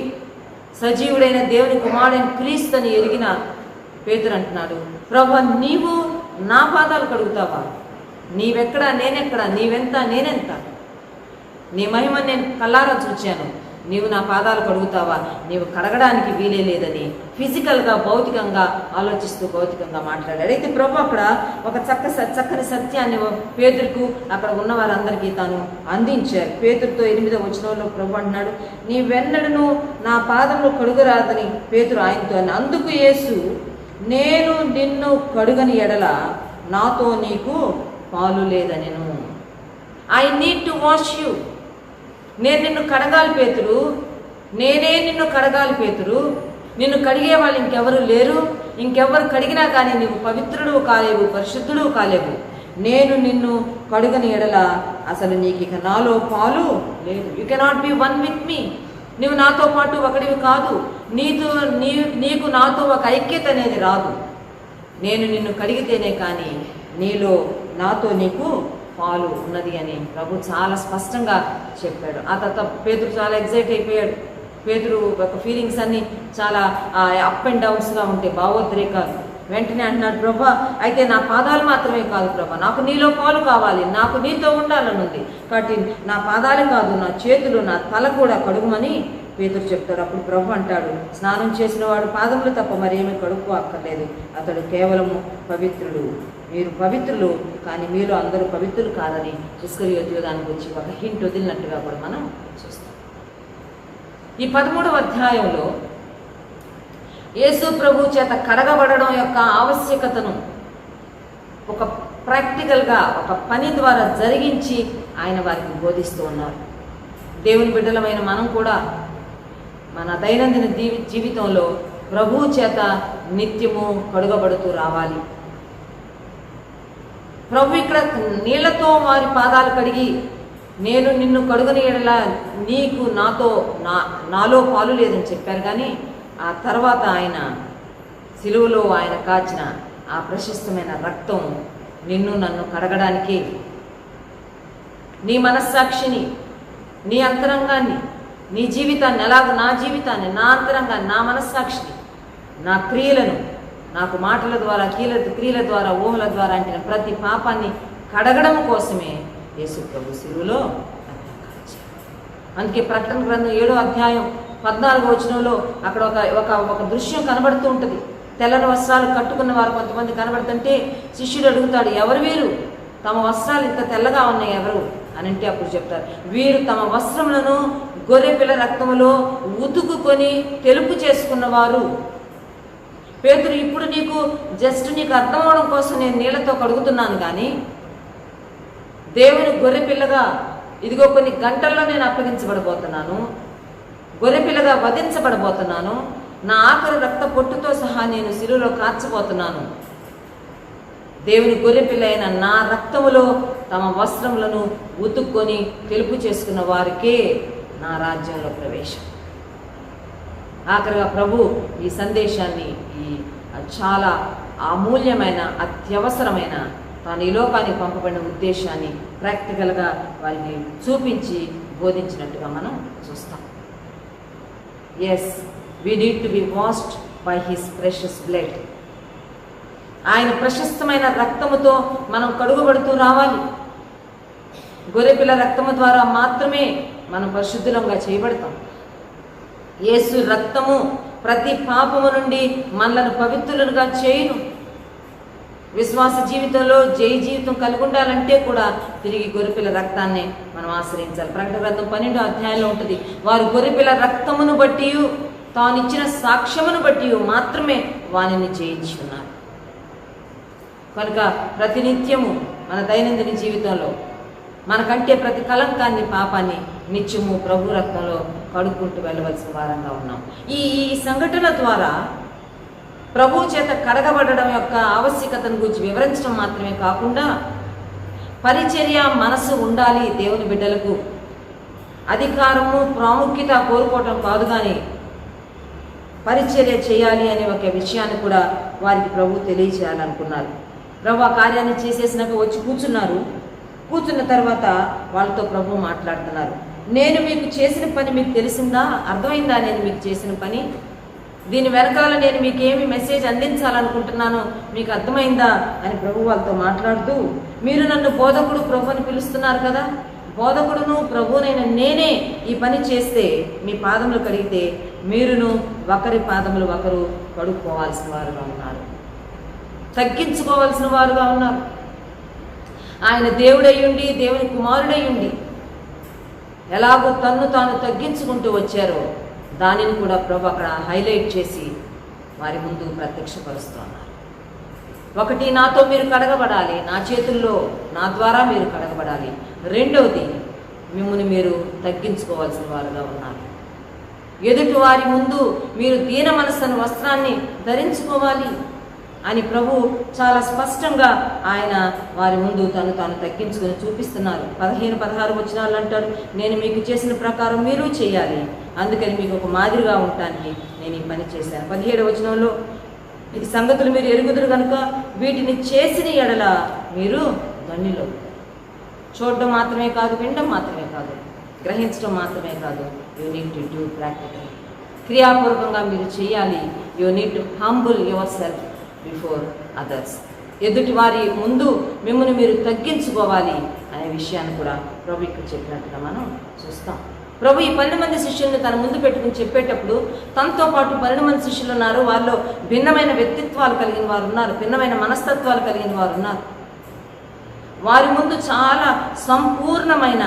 సజీవుడైన దేవుని కుమారుడైన క్రీస్తుని ఎరిగిన పేతురు అంటున్నాడు, ప్రభు నీవు నా పాదాలు కడుగుతావా? నీవెక్కడా నేనెక్కడా, నీవెంత నేనెంత, నీ మహిమ నేను కళ్ళారా చూచాను, నీవు నా పాదాలు కడుగుతావా? నీవు కడగడానికి వీలే లేదని ఫిజికల్గా భౌతికంగా ఆలోచిస్తూ భౌతికంగా మాట్లాడాడు. అయితే ప్రభు అక్కడ ఒక చక్కని సత్యాన్ని పేతురుకు అక్కడ ఉన్న వారందరికీ తాను అందించారు. పేతురుతో 8వ వచనంలో ప్రభు అంటున్నాడు, నీవెన్నడూ నా పాదములు కడుగరాదని పేతురు ఆయనతో అని. అందుకు యేసు, నేను నిన్ను కడుగని ఎడల నాతో నీకు పాలు లేదనెను. I need to wash you. నేను నిన్ను కడగాలి పేతురు, నేనే నిన్ను కడగాలి పేతురు. నిన్ను కడిగే వాళ్ళు ఇంకెవరు లేరు. ఇంకెవరు కడిగినా కానీ నీవు పవిత్రుడు కాలేవు, పరిశుద్ధుడు కాలేవు. నేను నిన్ను కడుగని ఎడల అసలు నీకు ఇక నాలో పాలు లేదు. You cannot be one with me. నువ్వు నాతో పాటు ఒకడివి కాదు. నీకు నాతో ఒక ఐక్యత అనేది రాదు. నేను నిన్ను కడిగితేనే కానీ నీలో నాతో నీకు పాలు ఉన్నది అని ప్రభు చాలా స్పష్టంగా చెప్పాడు. ఆ తర్వాత పేతురు చాలా ఎగ్జైట్ అయిపోయాడు. పేతురు ఒక ఫీలింగ్స్ అన్నీ చాలా అప్ అండ్ డౌన్స్గా ఉంటాయి, భావోద్రేకాలు. వెంటనే అంటున్నాడు, ప్రభా అయితే నా పాదాలు మాత్రమే కాదు ప్రభా, నాకు నీలో పాలు కావాలి, నాకు నీతో ఉండాలని ఉంది. కాబట్టి నా పాదాలే కాదు, నా చేతులు, నా తల కూడా కడుగుమని పేతురు చెప్తాడు. అప్పుడు ప్రభు అంటాడు, స్నానం చేసిన వాడు పాదములు తప్ప మరేమీ కడుక్కు అక్కర్లేదు, అతడు కేవలము పవిత్రుడు. మీరు పవిత్రులు కానీ మీలో అందరూ పవిత్రులు కాదని ఇస్కరియోతు యోధానికి వచ్చి ఒక హింట్ వదిలినట్టుగా కూడా మనం చూస్తాం. ఈ 13వ అధ్యాయంలో యేసు ప్రభు చేత కడగబడడం యొక్క ఆవశ్యకతను ఒక ప్రాక్టికల్గా ఒక పని ద్వారా జరిగించి ఆయన వారికి బోధిస్తూ ఉన్నారు. దేవుని బిడ్డలమైన మనం కూడా మన దైనందిన జీవితంలో ప్రభువు చేత నిత్యము కడుగబడుతూ రావాలి. ప్రభు ఇక్కడ నీళ్లతో వారి పాదాలు కడిగి, నేను నిన్ను కడుగని ఎడల నీకు నాలో పాలు లేదని చెప్పారు. కానీ ఆ తర్వాత ఆయన సిలువలో ఆయన కాచిన ఆ ప్రశస్తమైన రక్తం నిన్ను నన్ను కడగడానికి, నీ మనస్సాక్షిని, నీ అంతరంగాన్ని, నీ జీవితాన్ని, ఎలాగో నా జీవితాన్ని, నా అంతరంగాన్ని, నా మనస్సాక్షిని, నా క్రియలను, నాకు మాటల ద్వారా క్రియల ద్వారా ఊహల ద్వారా అంటిన ప్రతి పాపాన్ని కడగడం కోసమే యేసు ప్రభు సిలువలో అందుకే ప్రకటన గ్రంథం 7వ అధ్యాయం 14వ వచనంలో అక్కడ ఒక దృశ్యం కనబడుతూ ఉంటుంది. తెల్లని వస్త్రాలు కట్టుకున్న వారు కొంతమంది కనబడుతుంటే శిష్యుడు అడుగుతాడు, ఎవరు వీరు? తమ వస్త్రాలు ఇంత తెల్లగా ఉన్నాయి ఎవరు అని అంటే అప్పుడు చెప్తారు, వీరు తమ వస్త్రములను గొర్రెపిల్ల రక్తములో ఉతుకుకొని తెలుపు చేసుకున్నవారు. పేతురు, ఇప్పుడు నీకు అర్థం అవడం కోసం నేను నీళ్లతో కడుగుతున్నాను, కానీ దేవుని గొర్రెపిల్లగా ఇదిగో కొన్ని గంటల్లో నేను అప్పగించబడబోతున్నాను, గొర్రెపిల్లగా వధించబడబోతున్నాను, నా ఆఖరి రక్త పొట్టుతో సహా నేను సిలువలో కార్చబోతున్నాను. దేవుని గొర్రెపిల్ల అయిన నా రక్తములో తమ వస్త్రములను ఉతుక్కొని తెలుపు చేసుకున్న వారికే నా రాజ్యంలో ప్రవేశం. ఆఖరిగా ప్రభు ఈ సందేశాన్ని, ఈ చాలా అమూల్యమైన అత్యవసరమైన తాను ఈ లోకానికి పంపబడిన ఉద్దేశాన్ని ప్రాక్టికల్గా వారికి చూపించి బోధించినట్టుగా మనం చూస్తాం. Yes, we need to be washed by his precious blood. ఆయన ప్రశస్తమైన రక్తముతో మనం కడుగబడుతూ రావాలి. గొర్రెపిల్ల రక్తము ద్వారా మాత్రమే మనం పరిశుద్ధులంగా చేయబడతాం. యేసు రక్తము ప్రతి పాపము నుండి మనలను పవిత్రులుగా చేయును. విశ్వాస జీవితంలో జయ జీవితం కలిగి ఉండాలంటే కూడా తిరిగి గొర్రెపిల్ల రక్తాన్ని మనం ఆశ్రయించాలి. ప్రకటన గ్రంథం 12వ అధ్యాయంలో ఉంటుంది, వారు గొర్రెపిల్ల రక్తమును బట్టి తాను ఇచ్చిన సాక్ష్యమును బట్టి మాత్రమే వానిని జయించి ఉన్నారు. కనుక ప్రతినిత్యము మన దైనందిన జీవితంలో మనకంటే ప్రతి కలంకాన్ని, పాపాన్ని నిత్యము ప్రభు రక్తంలో కడుక్కుంటూ వెళ్ళవలసిన వారంగా ఉన్నాం. ఈ సంఘటన ద్వారా ప్రభు చేత కడగబడడం యొక్క ఆవశ్యకతను గురించి వివరించడం మాత్రమే కాకుండా పరిచర్య మనసు ఉండాలి. దేవుని బిడ్డలకు అధికారము ప్రాముఖ్యత కోరుకోవటం కాదు, కానీ పరిచర్య చేయాలి అనే ఒక విషయాన్ని కూడా వారికి ప్రభు తెలియచేయాలనుకున్నారు. ప్రభు ఆ కార్యాన్ని చేసేసినాక వచ్చి కూర్చున్నారు. కూర్చున్న తర్వాత వాళ్ళతో ప్రభు మాట్లాడుతున్నారు. నేను మీకు చేసిన పని మీకు తెలిసిందా? అర్థమైందా నేను మీకు చేసిన పని? దీని వెనకాల నేను మీకు ఏమి మెసేజ్ అందించాలనుకుంటున్నానో మీకు అర్థమైందా అని ప్రభు వాళ్ళతో మాట్లాడుతూ, మీరు నన్ను బోధకుడు ప్రభు అని పిలుస్తున్నారు కదా, బోధకుడును ప్రభునైన నేనే ఈ పని చేస్తే, మీ పాదములు కడిగితే మీరును ఒకరి పాదములు ఒకరు కడుక్కోవాల్సిన వారుగా ఉన్నారు, తగ్గించుకోవాల్సిన వారుగా ఉన్నారు. ఆయన దేవుడయ్యుండి, దేవుని కుమారుడయ్యుండి ఎలాగో తన్ను తాను తగ్గించుకుంటూ వచ్చారో దానిని కూడా ప్రభు అక్కడ హైలైట్ చేసి వారి ముందు ప్రత్యక్షపరుస్తున్నారు. ఒకటి, నాతో మీరు కడగబడాలి, నా చేతుల్లో నా ద్వారా మీరు కడగబడాలి. రెండవది, మిమ్మల్ని మీరు తగ్గించుకోవాల్సిన వారుగా ఉన్నారు. ఎదుటి వారి ముందు మీరు దీన మనస్సును వస్త్రాన్ని ధరించుకోవాలి అని ప్రభు చాలా స్పష్టంగా ఆయన వారి ముందు తను తాను తగ్గించుకొని చూపిస్తున్నారు. 15-16 వచనాలు అంటాడు, నేను మీకు చేసిన ప్రకారం మీరు చేయాలి, అందుకని మీకు ఒక మాదిరిగా ఉండటానికి నేను ఈ పని చేశాను. 17వ వచనంలో, ఇది సంగతులు మీరు ఎరుగుదురు కనుక వీటిని చేసిన ఎడల మీరు ధన్యులు. చూడడం మాత్రమే కాదు, వినడం మాత్రమే కాదు, గ్రహించడం మాత్రమే కాదు, you need to do practical. క్రియాపూర్వకంగా మీరు చేయాలి. You need to humble yourself before others. ఎదుటి వారి ముందు మిమ్మల్ని మీరు తగ్గించుకోవాలి అనే విషయాన్ని కూడా ప్రభు ఇక్కడ చెప్పినట్టుగా మనం చూస్తాం. ప్రభు ఈ 12 మంది శిష్యుల్ని తన ముందు పెట్టుకుని చెప్పేటప్పుడు తనతో పాటు 12 మంది శిష్యులు ఉన్నారు. వారిలో భిన్నమైన వ్యక్తిత్వాలు కలిగిన వారు ఉన్నారు, భిన్నమైన మనస్తత్వాలు కలిగిన వారు ఉన్నారు. వారి ముందు చాలా సంపూర్ణమైన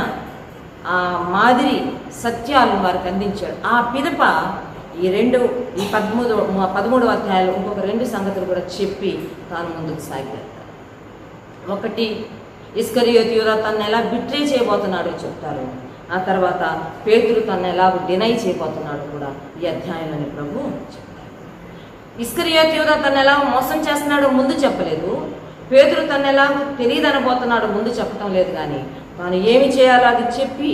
మాదిరి సత్యాలు వారికి అందించాడు. ఆ పిదప ఈ 13వ అధ్యాయంలో ఇంకొక 2 సంగతులు కూడా చెప్పి తాను ముందుకు సాగిపోతాడు. ఒకటి, ఇస్కరియోతు యూదా తను ఎలా బిట్రే చేయబోతున్నాడో చెప్తారు. ఆ తర్వాత పేతురు తను ఎలా డినై చేయబోతున్నాడో కూడా ఈ అధ్యాయంలోని ప్రభు చెప్తారు. ఇస్కరియోతు యూదా తను ఎలా మోసం చేస్తున్నాడో ముందు చెప్పలేదు, పేతురు తను ఎలా తెలియదనబోతున్నాడో ముందు చెప్పడం లేదు, కానీ తాను ఏమి చేయాలో అది చెప్పి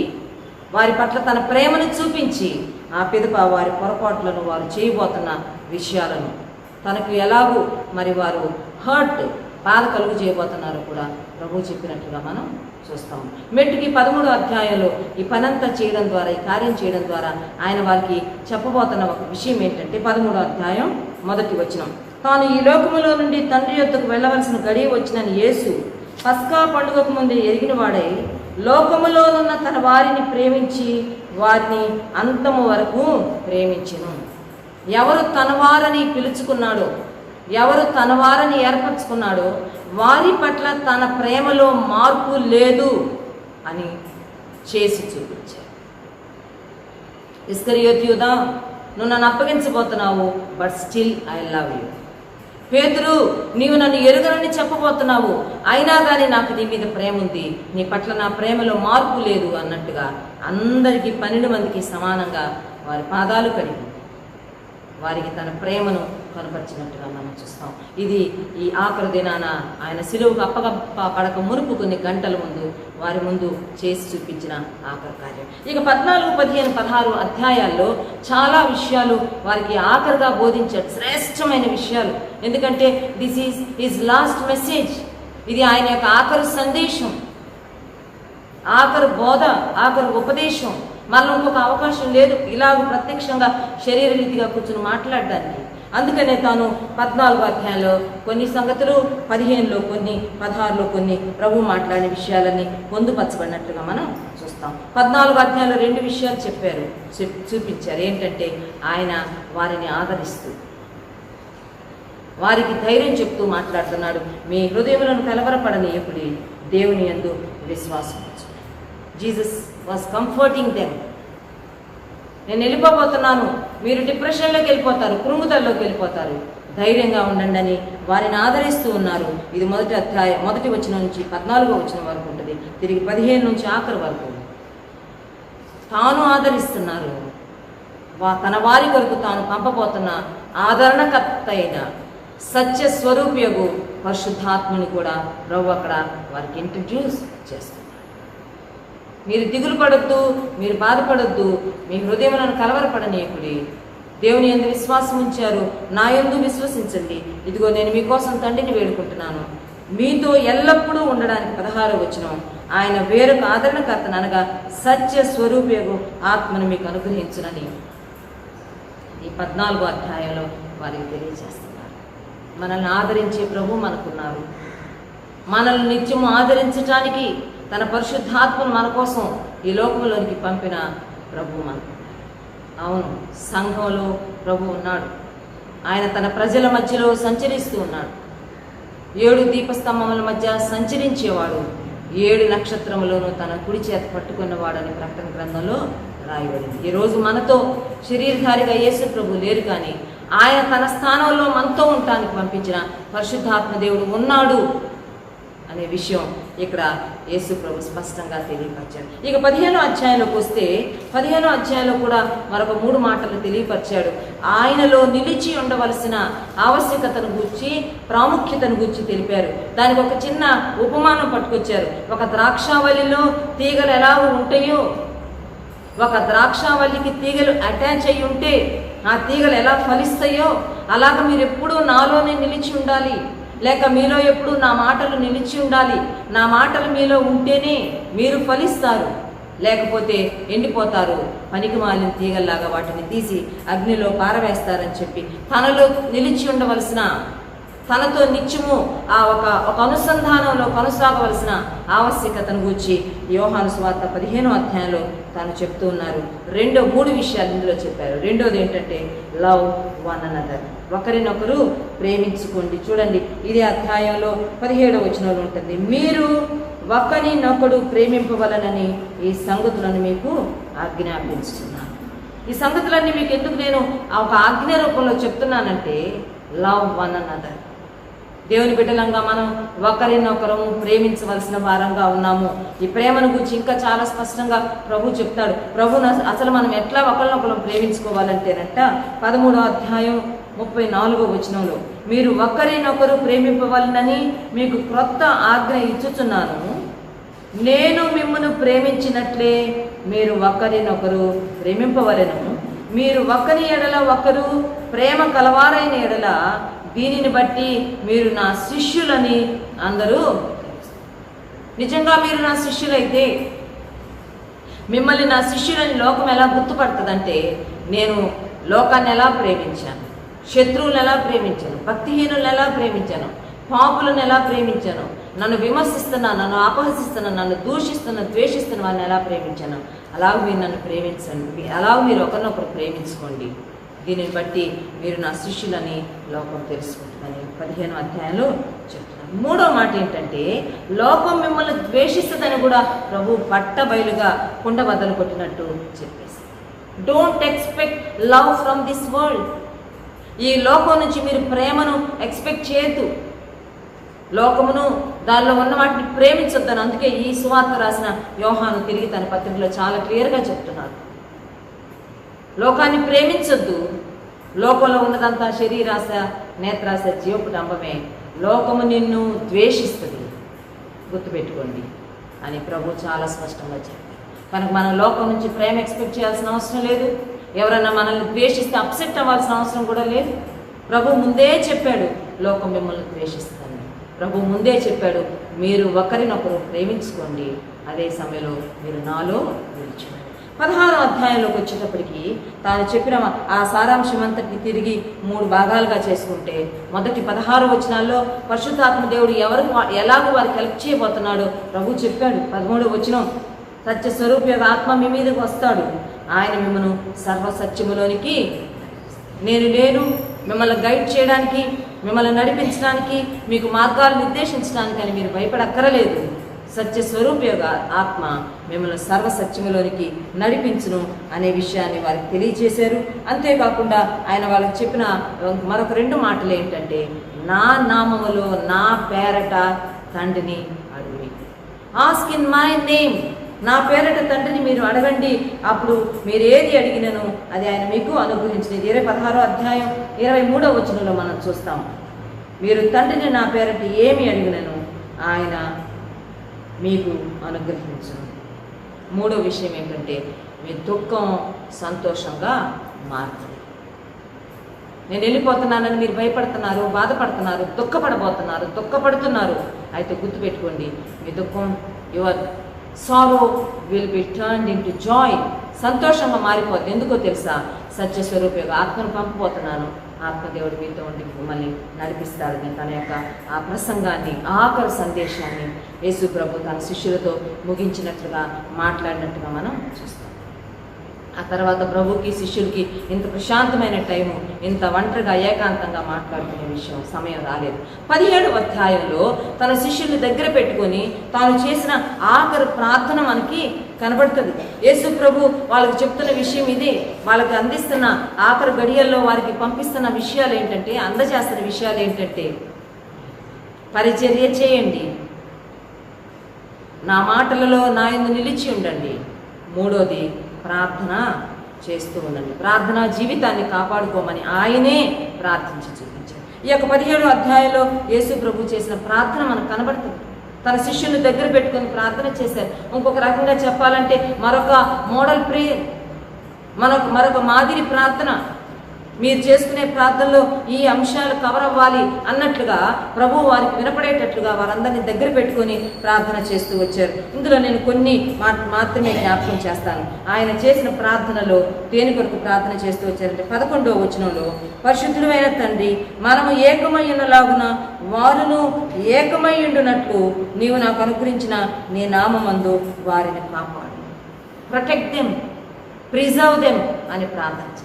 వారి పట్ల తన ప్రేమను చూపించి ఆ పిదప వారి పొరపాట్లను, వారు చేయబోతున్న విషయాలను, తనకు ఎలాగూ మరి వారు బాధ కలుగు చేయబోతున్నారో కూడా ప్రభు చెప్పినట్టుగా మనం చూస్తాం. మెట్టుకి 13వ అధ్యాయంలో ఈ పనంతా చేయడం ద్వారా, ఈ కార్యం చేయడం ద్వారా ఆయన వారికి చెప్పబోతున్న ఒక విషయం ఏంటంటే 13వ అధ్యాయం 1వ వచనం, తాను ఈ లోకములో నుండి తండ్రి యొద్దకు వెళ్ళవలసిన గడియ వచ్చినని యేసు పస్కా పండుగకు ముందు ఎరిగిన వాడై లోకములోనున్న తన వారిని ప్రేమించి వారిని అంతము వరకు ప్రేమించెను. ఎవరు తన వారని పిలుచుకున్నాడో, ఎవరు తన వారని ఏర్పరచుకున్నాడో వారి పట్ల తన ప్రేమలో మార్పు లేదు అని చేసి చూపించారు. ఇస్కరియోతు యూదా, నువ్వు నన్ను అప్పగించబోతున్నావు, but still I love you. పేతురు, నీవు నన్ను ఎరుగనని చెప్పబోతున్నావు, అయినా కానీ నాకు నీ మీద ప్రేమ ఉంది, నీ పట్ల నా ప్రేమలో మార్పు లేదు అన్నట్టుగా అందరికీ 12 మందికి సమానంగా వారి పాదాలు కడిగి వారికి తన ప్రేమను కనపరిచినట్టుగా మనం చూస్తాం. ఇది ఈ ఆఖరి దినాన ఆయన శిలువకు అప్పగ మునుపు కొన్ని గంటల ముందు వారి ముందు చేసి చూపించిన ఆఖరి కార్యం. ఇక 14, 15, 16 అధ్యాయాల్లో చాలా విషయాలు వారికి ఆఖరిగా బోధించాడు, శ్రేష్టమైన విషయాలు. ఎందుకంటే this is his last message. ఇది ఆయన యొక్క ఆఖరి సందేశం, ఆఖరి బోధ, ఆఖరి ఉపదేశం. మళ్ళీ ఇంకొక అవకాశం లేదు ఇలాగ ప్రత్యక్షంగా శరీర రీతిగా కూర్చొని మాట్లాడడానికి. అందుకనే తాను 14వ అధ్యాయంలో కొన్ని సంగతులు, 15లో కొన్ని, 16లో కొన్ని ప్రభు మాట్లాడిన విషయాలని పొందుపరచబడినట్లుగా మనం చూస్తాం. 14వ అధ్యాయంలో 2 విషయాలు చూపించారు. ఏంటంటే ఆయన వారిని ఆదరిస్తూ వారికి ధైర్యం చెప్తూ మాట్లాడుతున్నాడు. మీ హృదయములను కలవరపడనీయకుడి, దేవుని యందు విశ్వాసం. Jesus was comforting them. నేను వెళ్ళిపోతున్నాను, మీరు డిప్రెషన్లోకి వెళ్ళిపోతారు, కృంగుదల్లోకి వెళ్ళిపోతారు, ధైర్యంగా ఉండండి అని వారిని ఆదరిస్తూ ఉన్నారు. ఇది 1వ వచనం నుంచి 14వ వచనం వరకు ఉంటుంది, తిరిగి 15 నుంచి ఆఖరి వరకు తాను ఆదరిస్తున్నారు. తన వారి కొరకు తాను పంపబోతున్న ఆదరణకర్త అయిన సత్య స్వరూపియగు పరిశుద్ధాత్మని కూడా ప్రభు అక్కడ వారికి ఇంట్రడ్యూస్ చేస్తున్నారు. మీరు దిగులు పడొద్దు, మీరు బాధపడొద్దు, మీ హృదయములను కలవరపడనీయకుడి. దేవుని యందు విశ్వాసం ఉంచారు, నా యందు విశ్వసించండి. ఇదిగో నేను మీకోసం తండ్రిని వేడుకుంటున్నాను, మీతో ఎల్లప్పుడూ ఉండడానికి 16వ వచనం. ఆయన వేరొక ఆదరణకర్తను అనగా సత్య స్వరూపియగు ఆత్మను మీకు అనుగ్రహించునని ఈ 14వ అధ్యాయంలో వారికి తెలియజేస్తున్నారు. మనల్ని ఆదరించే ప్రభు మనకున్నారు. మనల్ని నిత్యము ఆదరించటానికి తన పరిశుద్ధాత్మను మన కోసం ఈ లోకంలోనికి పంపిన ప్రభు మనకు. అవును, సంఘంలో ప్రభు ఉన్నాడు. ఆయన తన ప్రజల మధ్యలో సంచరిస్తూ ఉన్నాడు. 7 దీపస్తంభముల మధ్య సంచరించేవాడు, 7 నక్షత్రములను తన కుడి చేత పట్టుకున్నవాడని ప్రకటన గ్రంథంలో రాయబడింది. ఈరోజు మనతో శరీరధారిగా యేసు ప్రభు లేరు, కానీ ఆయన తన స్థానంలో మనతో ఉండటానికి పంపించిన పరిశుద్ధాత్మ దేవుడు ఉన్నాడు అనే విషయం ఇక్కడ యేసు ప్రభు స్పష్టంగా తెలియపరిచాడు. ఇక 15వ అధ్యాయంలోకి వస్తే 15వ అధ్యాయంలో కూడా మరొక 3 మాటలు తెలియపరిచాడు. ఆయనలో నిలిచి ఉండవలసిన ఆవశ్యకతను గూర్చి, ప్రాముఖ్యతను గూర్చి తెలిపారు. దానికి ఒక చిన్న ఉపమానం పట్టుకొచ్చారు. ఒక ద్రాక్షావల్లిలో తీగలు ఎలా ఉంటాయో, ఒక ద్రాక్షావల్లికి తీగలు అటాచ్ అయి ఉంటే ఆ తీగలు ఎలా ఫలిస్తాయో, అలాగ మీరు ఎప్పుడూ నాలోనే నిలిచి ఉండాలి, లేక మీలో ఎప్పుడు నా మాటలు నిలిచి ఉండాలి. నా మాటలు మీలో ఉంటేనే మీరు ఫలిస్తారు, లేకపోతే ఎండిపోతారు, పనికి మాలిన తీగల్లాగా వాటిని తీసి అగ్నిలో పారవేస్తారని చెప్పి తనలో నిలిచి ఉండవలసిన, తనతో నిత్యము ఆ ఒక అనుసంధానంలో కొనసాగవలసిన ఆవశ్యకతను గూర్చి యోహాను సువార్త 15వ అధ్యాయంలో తాను చెప్తూ ఉన్నారు. 3 విషయాలు ఇందులో చెప్పారు. రెండోది ఏంటంటే లవ్ వన్ అనదర్, ఒకరినొకరు ప్రేమించుకోండి. చూడండి, ఇదే అధ్యాయంలో 17వ వచనంలో ఉంటుంది, మీరు ఒకరినొకడు ప్రేమింపవలనని ఈ సంగతులను మీకు ఆజ్ఞాపించుతున్నాను. ఈ సంగతులన్నీ మీకు ఎందుకు నేను ఒక ఆజ్ఞ రూపంలో చెప్తున్నానంటే లవ్ వన్ అనదర్. దేవుని బిడ్డలంగా మనం ఒకరినొకరు ప్రేమించవలసిన వారంగా ఉన్నాము. ఈ ప్రేమను గురించి ఇంకా చాలా స్పష్టంగా ప్రభు చెప్తాడు. ప్రభును అసలు మనం ఎట్లా ఒకరినొకరు ప్రేమించుకోవాలంటేనంట 13వ అధ్యాయం 34వ వచనంలో, మీరు ఒకరినొకరు ప్రేమింపవలనని మీకు క్రొత్త ఆజ్ఞ ఇచ్చుచున్నాను, నేను మిమ్మును ప్రేమించినట్లే మీరు ఒకరినొకరు ప్రేమింపవలెను. మీరు ఒకరి ఎడల ఒకరు ప్రేమ కలవారైన ఎడల దీనిని బట్టి మీరు నా శిష్యులని అందరూ. నిజంగా మీరు నా శిష్యులైతే, మిమ్మల్ని నా శిష్యులని లోకం ఎలా గుర్తుపడుతుందంటే, నేను లోకాన్ని ఎలా ప్రేమించాను, శత్రువులను ఎలా ప్రేమించాను, భక్తిహీనులను ఎలా ప్రేమించాను, పాపులను ఎలా ప్రేమించాను, నన్ను విమర్శిస్తున్నా, నన్ను అపహసిస్తున్నా, నన్ను దూషిస్తున్నా, ద్వేషిస్తున్న వారిని ఎలా ప్రేమించాను, అలాగ మీరు నన్ను ప్రేమించండి, అలాగ మీరు ఒకరినొకరు ప్రేమించుకోండి, దీనిని బట్టి మీరు నా శిష్యులని లోకం తెలుసుకుంటుందని 15వ అధ్యాయంలో చెప్తున్నారు. 3వ మాట ఏంటంటే, లోకం మిమ్మల్ని ద్వేషిస్తుందని కూడా ప్రభు పట్టబయలుగా కుండ బద్దలు కొట్టినట్టు చెప్పేసి, don't expect love from this world. ఈ లోకం నుంచి మీరు ప్రేమను ఎక్స్పెక్ట్ చేయొద్దు, లోకమును దానిలో ఉన్న వాటిని ప్రేమించొద్దని. అందుకే ఈ సువార్త రాసిన యోహాను తిరిగి తన పత్రికలో చాలా క్లియర్గా చెప్తున్నాడు, లోకాన్ని ప్రేమించొద్దు, లోకంలో ఉన్నదంతా శరీరాశ, నేత్రాశ, జీవపుటంబమే, లోకము నిన్ను ద్వేషిస్తుంది, గుర్తుపెట్టుకోండి అని ప్రభు చాలా స్పష్టంగా చెప్పారు. కనుక మనం లోకం నుంచి ప్రేమ ఎక్స్పెక్ట్ చేయాల్సిన అవసరం లేదు, ఎవరైనా మనల్ని ద్వేషిస్తే అప్సెట్ అవ్వాల్సిన అవసరం కూడా లేదు. ప్రభు ముందే చెప్పాడు లోకం మిమ్మల్ని ద్వేషిస్తుంది, ప్రభు ముందే చెప్పాడు మీరు ఒకరినొకరు ప్రేమించుకోండి, అదే సమయంలో మీరు నాలో నిలిచిపోండి. 16వ అధ్యాయంలోకి వచ్చేటప్పటికి తాను చెప్పిన ఆ సారాంశం అంతటిని తిరిగి 3 భాగాలుగా చేసుకుంటే, మొదటి 16 వచనాల్లో పరిశుద్ధాత్మ దేవుడు ఎలాగో వారికి హెల్ప్ చేయబోతున్నాడో ప్రభు చెప్పాడు. 13వ వచనం, సత్య స్వరూప ఆత్మ మీ మీదకి వస్తాడు, ఆయన మిమ్మల్ని సర్వసత్యములోనికి నేను మిమ్మల్ని గైడ్ చేయడానికి, మిమ్మల్ని నడిపించడానికి, మీకు మార్గాలు నిర్దేశించడానికి అని మీరు భయపడక్కరలేదు. సత్య స్వరూపయోగ ఆత్మ మిమ్మల్ని సర్వసత్యములోనికి నడిపించును అనే విషయాన్ని వారికి తెలియజేశారు. అంతేకాకుండా ఆయన వాళ్ళకి చెప్పిన మరొక 2 మాటలు ఏంటంటే, నా నామములో నా పేరట తండ్రిని అడుగుడి. ఆస్క్ ఇన్ మై నేమ్, నా పేరట తండ్రిని మీరు అడగండి, అప్పుడు మీరు ఏది అడిగినను అది ఆయన మీకు అనుగ్రహించినది. 16వ అధ్యాయం 23వ వచనంలో మనం చూస్తాం. మీరు తండ్రిని నా పేరట ఏమి అడిగినను ఆయన మీకు అనుగ్రహించును. మూడో విషయం ఏంటంటే మీ దుఃఖం సంతోషంగా మారుతుంది. నేను వెళ్ళిపోతున్నానని మీరు భయపడుతున్నారు, బాధపడుతున్నారు, దుఃఖపడుతున్నారు. అయితే గుర్తుపెట్టుకోండి, మీ దుఃఖం, your sorrow will be turned into Joy, సంతోషంగా మారిపోతుంది. ఎందుకో తెలుసా? సత్యస్వరూప ఆత్మను పంపబోతున్నాను. ఆత్మదేవుడు మీతో ఉండి మిమ్మల్ని నడిపిస్తాడని తన యొక్క ఆ ప్రసంగాన్ని, ఆఖరి సందేశాన్ని యేసు ప్రభు తన శిష్యులతో ముగించినట్లుగా మాట్లాడినట్టుగా మనం చూస్తాం. ఆ తర్వాత ప్రభుకి శిష్యులకి ఇంత ప్రశాంతమైన టైము, ఇంత ఒంటరిగా ఏకాంతంగా మాట్లాడుకునే సమయం రాలేదు. 17వ అధ్యాయంలో తన శిష్యుల్ని దగ్గర పెట్టుకొని తాను చేసిన ఆఖరి ప్రార్థన మనకి కనబడుతుంది. యేసు ప్రభు వాళ్ళకి చెప్తున్న విషయం ఇదే. వాళ్ళకి అందిస్తున్న ఆఖరి గడియల్లో వారికి పంపిస్తున్న విషయాలు ఏంటంటే, అందజేస్తున్న విషయాలు ఏంటంటే, పరిచర్య చేయండి, నా మాటలలో నా యందు నిలిచి ఉండండి, మూడోది ప్రార్థన చేస్తూ ఉండండి. ప్రార్థనా జీవితాన్ని కాపాడుకోమని ఆయనే ప్రార్థించి చూపించారు. ఈ యొక్క 17వ అధ్యాయంలో యేసు ప్రభు చేసిన ప్రార్థన మనకు కనబడుతుంది. తన శిష్యుని దగ్గర పెట్టుకొని ప్రార్థన చేశారు. ఇంకొక రకంగా చెప్పాలంటే మరొక మోడల్ ప్రేయర్, మరొక మాదిరి ప్రార్థన. మీరు చేసుకునే ప్రార్థనలో ఈ అంశాలు కవర్ అవ్వాలి అన్నట్లుగా ప్రభు వారికి వినపడేటట్లుగా వారందరినీ దగ్గర పెట్టుకొని ప్రార్థన చేస్తూ వచ్చారు. ఇందులో నేను కొన్ని మాత్రమే జ్ఞాపకం చేస్తాను. ఆయన చేసిన ప్రార్థనలో దేని కొరకు ప్రార్థన చేస్తూ వచ్చారంటే 11వ వచనంలో, పరిశుద్ధుడైన తండ్రి, మనము ఏకమయ్యున్నలాగున వారును ఏకమయ్యుండునట్లు నీవు నాకు అనుగ్రహించిన నీ నామమందు వారిని కాపాడు, ప్రొటెక్ట్ దెమ్, ప్రిజర్వ్ దెమ్ అని ప్రార్థన చేశారు.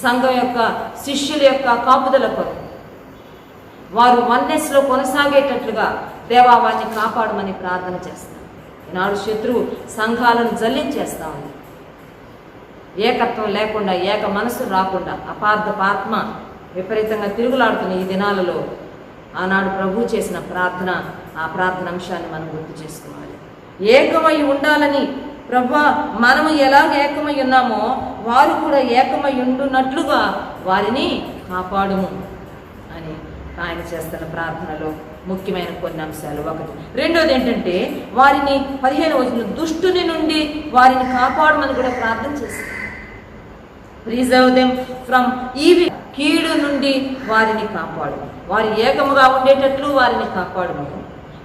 సంఘం యొక్క శిష్యుల యొక్క కాపుదల కొరకు, వారు వన్నెస్లో కొనసాగేటట్లుగా దేవా వారిని కాపాడమని ప్రార్థన చేస్తారు. ఈనాడు శత్రువు సంఘాలను జల్లించేస్తా ఉంది. ఏకత్వం లేకుండా, ఏక మనసు రాకుండా అపార్థపాత్మ విపరీతంగా తిరుగులాడుతున్న ఈ దినాలలో ఆనాడు ప్రభు చేసిన ప్రార్థన, ఆ ప్రార్థన అంశాన్ని మనం గుర్తు చేసుకోవాలి. ఏకమై ఉండాలని, ప్రభువా మనము ఎలాగ ఏకమై ఉన్నామో వారు కూడా ఏకమై ఉండునట్లుగా వారిని కాపాడుము అని ఆయన చేస్తున్న ప్రార్థనలో ముఖ్యమైన కొన్ని అంశాలు. ఒకటి. రెండోది ఏంటంటే వారిని 15వ వచనంలో దుష్టుని నుండి వారిని కాపాడమని కూడా ప్రార్థన చేశారు. ప్రిజర్వ్ దెమ్ ఫ్రమ్ ఈవిల్, కీడు నుండి వారిని కాపాడు, వారి ఏకముగా ఉండేటట్లు వారిని కాపాడుము,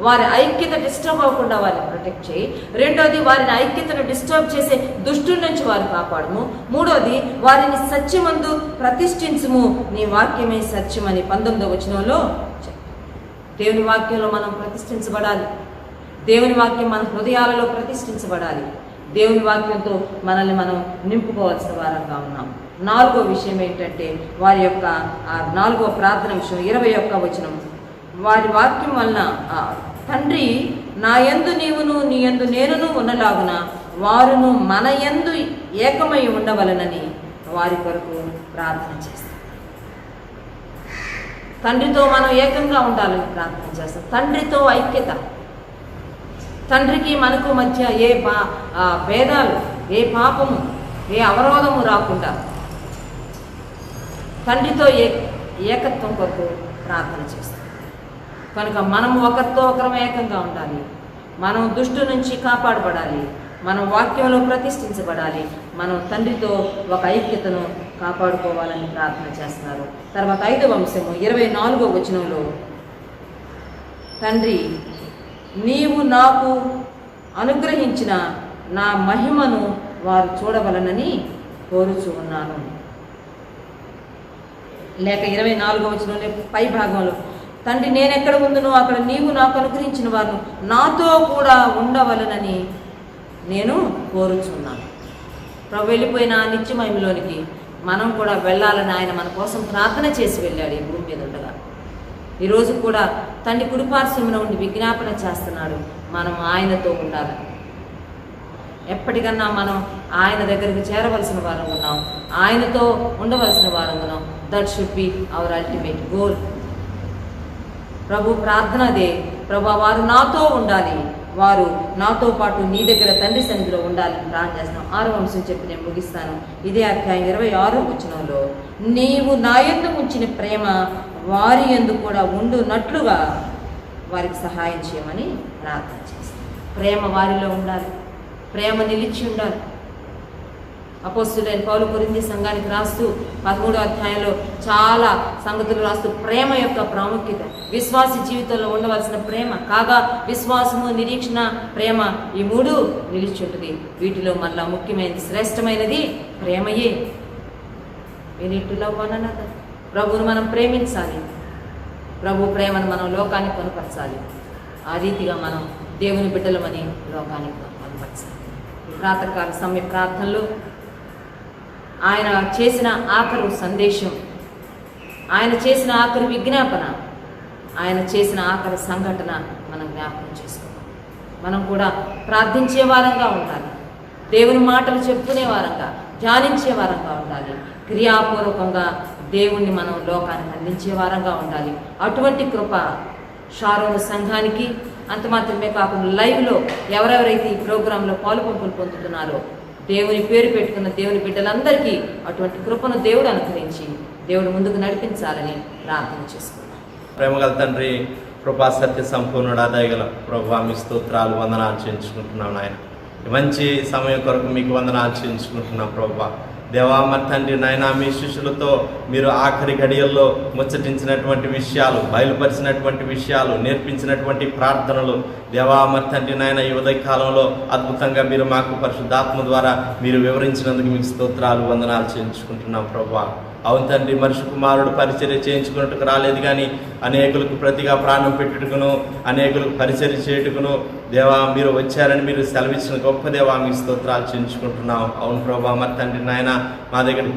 వారి ఐక్యత డిస్టర్బ్ అవ్వకుండా వారిని ప్రొటెక్ట్ చేయి. రెండోది, వారిని ఐక్యతను డిస్టర్బ్ చేసే దుష్టుల నుంచి వారు కాపాడము. మూడోది, వారిని సత్యమందు ప్రతిష్ఠించుము, నీ వాక్యమే సత్యమని 19వ వచనంలో దేవుని వాక్యంలో మనం ప్రతిష్ఠించబడాలి. దేవుని వాక్యం మన హృదయాలలో ప్రతిష్ఠించబడాలి. దేవుని వాక్యంతో మనల్ని మనం నింపుకోవాల్సిన వారంగా ఉన్నాం. 4వ విషయం ఏంటంటే వారి యొక్క 4వ ప్రార్థన విషయం 21వ వచనం, వారి వాక్యం వలన తండ్రి నా యందు నీవును నీ యందు నేనును ఉన్నలాగున వారును మన యందు ఏకమై ఉండవలనని వారి కొరకు ప్రార్థన చేస్తాం. తండ్రితో మనం ఏకంగా ఉండాలని ప్రార్థన చేస్తాం. తండ్రితో ఐక్యత, తండ్రికి మనకు మధ్య ఏ భేదాలు, ఏ పాపము, ఏ అవరోధము రాకుండా తండ్రితో ఏకత్వం కొరకు ప్రార్థన చేస్తాం. కనుక మనం ఒకరితో ఒకరం ఏకంగా ఉండాలి. మనం దుష్టు నుంచి కాపాడబడాలి. మనం వాక్యంలో ప్రతిష్ఠించబడాలి. మనం తండ్రితో ఒక ఐక్యతను కాపాడుకోవాలని ప్రార్థన చేస్తున్నారు. తర్వాత 5వ అంశము 24వ వచనంలో, తండ్రి నీవు నాకు అనుగ్రహించిన నా మహిమను వారు చూడవలనని కోరుచు ఉన్నాను. లేక 24వ వచనంలో పై భాగంలో, తండ్రి నేనెక్కడ ఉందునో అక్కడ నీవు నాకు అనుగ్రహించిన వారు నాతో కూడా ఉండవలనని నేను కోరుచున్నాను. ప్రభు వెళ్ళిపోయిన నిత్యమహిమలోనికి మనం కూడా వెళ్ళాలని ఆయన మన కోసం ప్రార్థన చేసి వెళ్ళాడు ఈ భూమి మీద ఉండగా. ఈరోజు కూడా తండ్రి కుడిపార్శ్వమున ఉండి విజ్ఞాపన చేస్తున్నాడు, మనం ఆయనతో ఉండాలని. ఎప్పటికన్నా మనం ఆయన దగ్గరికి చేరవలసిన వారం ఉన్నాం, ఆయనతో ఉండవలసిన వారం ఉన్నాం. That should be our ultimate goal. ప్రభు ప్రార్థన అదే, ప్రభు వారు నాతో ఉండాలి, వారు నాతో పాటు నీ దగ్గర తండ్రి సన్నిధిలో ఉండాలని ప్రార్థన చేస్తాం. 6వ అంశం చెప్పి నేను ముగిస్తాను. ఇదే అధ్యాయం 26వ వచనంలో, నీవు నా యందు ఉంచిన ప్రేమ వారి యందు కూడా ఉండునట్లుగా వారికి సహాయం చేయమని ప్రార్థన చేస్తాం. ప్రేమ వారిలో ఉండాలి, ప్రేమ నిలిచి ఉండాలి. అపోస్తులైన పౌలు కొరింథీ సంఘానికి రాస్తూ 13వ అధ్యాయంలో చాలా సంగతులు రాస్తూ ప్రేమ యొక్క ప్రాముఖ్యత, విశ్వాస జీవితంలో ఉండవలసిన ప్రేమ కాగా విశ్వాసము, నిరీక్షణ, ప్రేమ ఈ 3 నిలిచి ఉంటుంది. వీటిలో మళ్ళా ముఖ్యమైనది, శ్రేష్టమైనది ప్రేమయే. We need to love one another. ప్రభువును మనం ప్రేమించాలి, ప్రభు ప్రేమను మనం లోకానికి కనపరచాలి. ఆ రీతిగా మనం దేవుని బిడ్డలమని లోకానికి కనపరచాలి. ఈ ప్రాతకాల సమయ ప్రార్థనలో ఆయన చేసిన ఆఖరు సందేశం, ఆయన చేసిన ఆఖరి విజ్ఞాపన, ఆయన చేసిన ఆఖరి సంఘటన మనం జ్ఞాపకం చేసుకోవాలి. మనం కూడా ప్రార్థించే వారంగా ఉండాలి, దేవుని మాటలు చెప్పుకునే వారంగా, ధ్యానించే వారంగా ఉండాలి, క్రియాపూర్వకంగా దేవుణ్ణి మనం లోకానికి అందించే వారంగా ఉండాలి. అటువంటి కృప షారోను సంఘానికి, అంత మాత్రమే కాకుండా లైవ్లో ఎవరెవరైతే ఈ ప్రోగ్రాంలో పాలుపంపులు పొందుతున్నారో దేవుని పేరు పెట్టుకున్న దేవుని బిడ్డలందరికీ అటువంటి కృపను దేవుడు అనుగ్రహించి దేవుడు ముందుకు నడిపించాలని ప్రార్థన చేసుకున్నాం. ప్రేమగల తండ్రి, కృపా సత్య సంపూర్ణుడా, దయగల ప్రభువా, మీ స్తోత్రాలు, వందనాలు చేయించుకుంటున్నాం నాయన. మంచి సమయం కొరకు మీకు వందనాలు చేయించుకుంటున్నాం ప్రభువా. దేవా మరి తండ్రి నాయన, మీ శిష్యులతో మీరు ఆఖరి గడియల్లో ముచ్చటించినటువంటి విషయాలు, బయలుపరిచినటువంటి విషయాలు, నేర్పించినటువంటి ప్రార్థనలు దేవా మరి తండ్రి నాయన, ఈ ఉదయకాలంలో అద్భుతంగా మీరు మాకు పరిశుద్ధాత్మ ద్వారా మీరు వివరించినందుకు మీకు స్తోత్రాలు, వందనాలు చేయించుకుంటున్నాం ప్రభువా. అవును తండ్రి, మనిషి కుమారుడు పరిచర్య చేయించుకున్నట్టుకు రాలేదు కానీ అనేకులకు ప్రతిగా ప్రాణం పెట్టుటకును, అనేకులకు పరిచర్య చేయుటకును దేవా మీరు వచ్చారని మీరు సెలవిచ్చిన గొప్ప దేవా మీకు స్తోత్రాలు చేయించుకుంటున్నాం. అవును ప్రభా, మరి తండ్రి నాయన, మా దగ్గర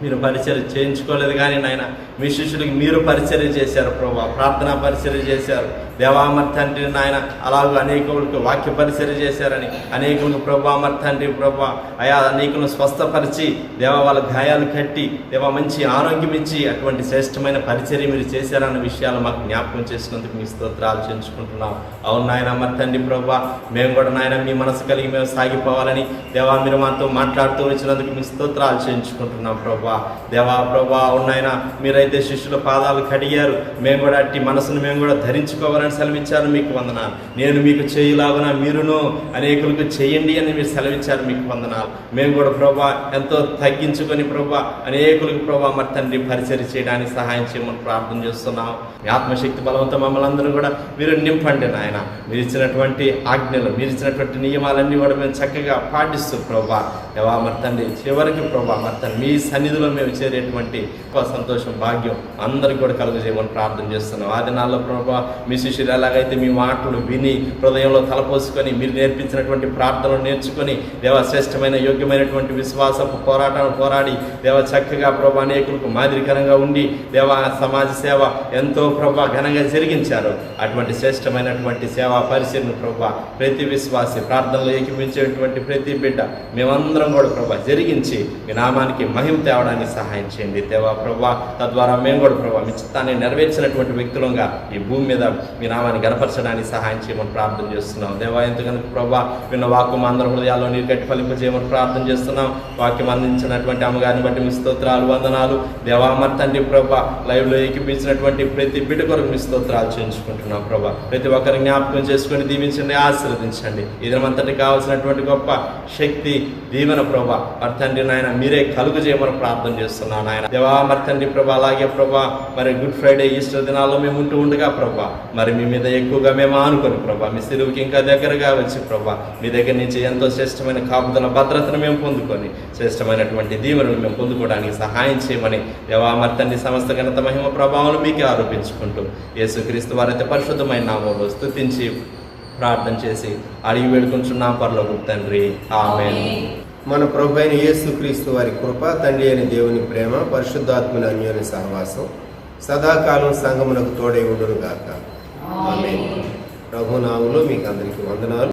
మీరు పరిచర్య చేయించుకోలేదు కానీ నాయన, మీ శిష్యులకి మీరు పరిచర్య చేశారు ప్రభా, ప్రార్థనా పరిచర్య చేశారు దేవా మరి తండ్రి నాయన. అలాగే అనేకులకు వాక్య పరిచర్య చేశారని, అనేకులకు ప్రభా మరి తండ్రి ప్రభా అయా అనేకులను స్వస్థపరిచి దేవా వాళ్ళ గాయాలు కట్టి దేవా మంచి ఆరోగ్యం ఇచ్చి అటువంటి శ్రేష్టమైన పరిచర్య మీరు చేశారన్న విషయాలు మాకు జ్ఞాపకం చేసినందుకు మీ స్తోత్రాలు చేయించుకుంటున్నాం. అవును నాయన మరి తండ్రి ప్రభా, మేము కూడా నాయన మీ మనసు కలిగి మేము సాగిపోవాలని దేవా మీరు మాతో మాట్లాడుతూ వచ్చినందుకు మీ స్తోత్రాలు చేయించుకుంటున్నాం ప్రభా. దేవా ప్రభా అవునాయన, మీరైతే శిష్యుల పాదాలు కడిగారు, మేము కూడా అట్టి మనసును మేము కూడా ధరించుకోవాలని సెలవిచ్చారు, మీకు వందనాలు. నేను మీకు చేయలాగున మీరును అనేకులకు చేయండి అని మీరు సెలవిచ్చారు, మీకు వందనాలు. మేము కూడా ప్రభా ఎంతో తగ్గించుకొని ప్రభా అనేకులకు ప్రభా మరి తండ్రి పరిచర్య చేయడానికి సహాయం చేయమని ప్రార్థన చేస్తున్నాం. మీ ఆత్మశక్తి బలవంతో మమ్మల్ని అందరూ కూడా మీరు నింపండి నాయన. మీరు ఇచ్చినటువంటి ఆజ్ఞలు, మీరు ఇచ్చినటువంటి నియమాలన్నీ కూడా మేము చక్కగా పాటిస్తూ ప్రభా దేవా మరి తండ్రి చివరికి ప్రభా మరి తండ్రి మీ సన్నిధిలో మేము చేరేటువంటి సంతోషం, భాగ్యం అందరికీ కూడా కలుగజేయమని ప్రార్థన చేస్తున్నాం. ఆ దినాల్లో ప్రభా మీ శిష్యులు ఎలాగైతే మీ మాటలు విని హృదయంలో తలపోసుకొని మీరు నేర్పించినటువంటి ప్రార్థనలు నేర్చుకొని దేవ శ్రేష్టమైన యోగ్యమైనటువంటి విశ్వాసపు పోరాటాలు పోరాడి దేవ చక్కగా ప్రభా అనేకులకు మాదిరికరంగా ఉండి దేవ సమాజ సేవ ఎంతో ప్రభా ఘనంగా జరిగించారు. అటువంటి శ్రేష్టమైనటువంటి సేవా పరిచయను ప్రభా ప్రతి విశ్వాసి ప్రార్థనలో ఏకీపించేటువంటి ప్రతి బిడ్డ మేమందరం కూడా ప్రభా జరిగించి మీ నామానికి మహిమ తేవడానికి సహాయం చేయండి దేవా ప్రభా. తద్వారా మేము కూడా ప్రభా మీ చిత్తాన్ని నెరవేర్చినటువంటి వ్యక్తులంగా ఈ భూమి మీద మీ నామాన్ని గణపరచడానికి సహాయం చేయమని ప్రార్థన చేస్తున్నాం దేవా. ఎందుకనుక ప్రభా విన్న వాక్యం అందరి హృదయాల్లో నీరు గట్టి ఫలింపజేయమని ప్రార్థన చేస్తున్నాం. వాక్యం అందించినటువంటి అమ్మగారిని బట్టి మీ స్తోత్రాలు, వందనాలు దేవా. మరి తండ్రి ప్రభా లైవ్లో ఏకీపించినటువంటి ప్రతి బిడ్డ కొరకు మీ స్తోత్రాలు చేయించుకుంటున్నాం ప్రభా. ప్రతి ఒక్కరిని జ్ఞాపకం చేసుకొని దీవించండి, ఆశీర్వదించండి. ఈ దినమంతటి కావాల్సినటువంటి గొప్ప శక్తి దీవెన ప్రభా మరి తండ్రి నాయన మీరే కలుగు చేయమని ప్రార్థన చేస్తున్నాం నాయన దేవా. మరి తండ్రి ప్రభా అలాగే ప్రభా మరి గుడ్ ఫ్రైడే, ఈస్టర్ దినాల్లో మేము ఉంటూ ఉండగా ప్రభా మరి మీ మీద ఎక్కువగా మేము ఆనుకొని ప్రభా మీ సిలువుకి ఇంకా దగ్గరగా వచ్చి ప్రభా మీ దగ్గర నుంచి ఎంతో శ్రేష్టమైన కాపుదల భద్రతను మేము పొందుకొని శ్రేష్టమైనటువంటి దీవెనలు మేము పొందుకోవడానికి సహాయం చేయమని దేవా మరి తండ్రి సమస్త ఘనత మహిమ ప్రభావాలు మీకే ఆరోపించుకుంటూ యేసుక్రీస్తు వారైతే పరిశుద్ధమైన నామంలో స్తుతించి ప్రార్థన చేసి అడిగి వేడుకుంటున్నాం పరలోకపు తండ్రి, ఆమేన్. మన ప్రభు అయిన యేసుక్రీస్తు వారి కృప, తండ్రి అయిన దేవుని ప్రేమ, పరిశుద్ధాత్మని అన్యోన్య సహవాసం సదాకాలం సంఘమునకు తోడై ఉండును గాక. ఆమేన్. ప్రభు నామములో మీకు అందరికీ వందనాలు.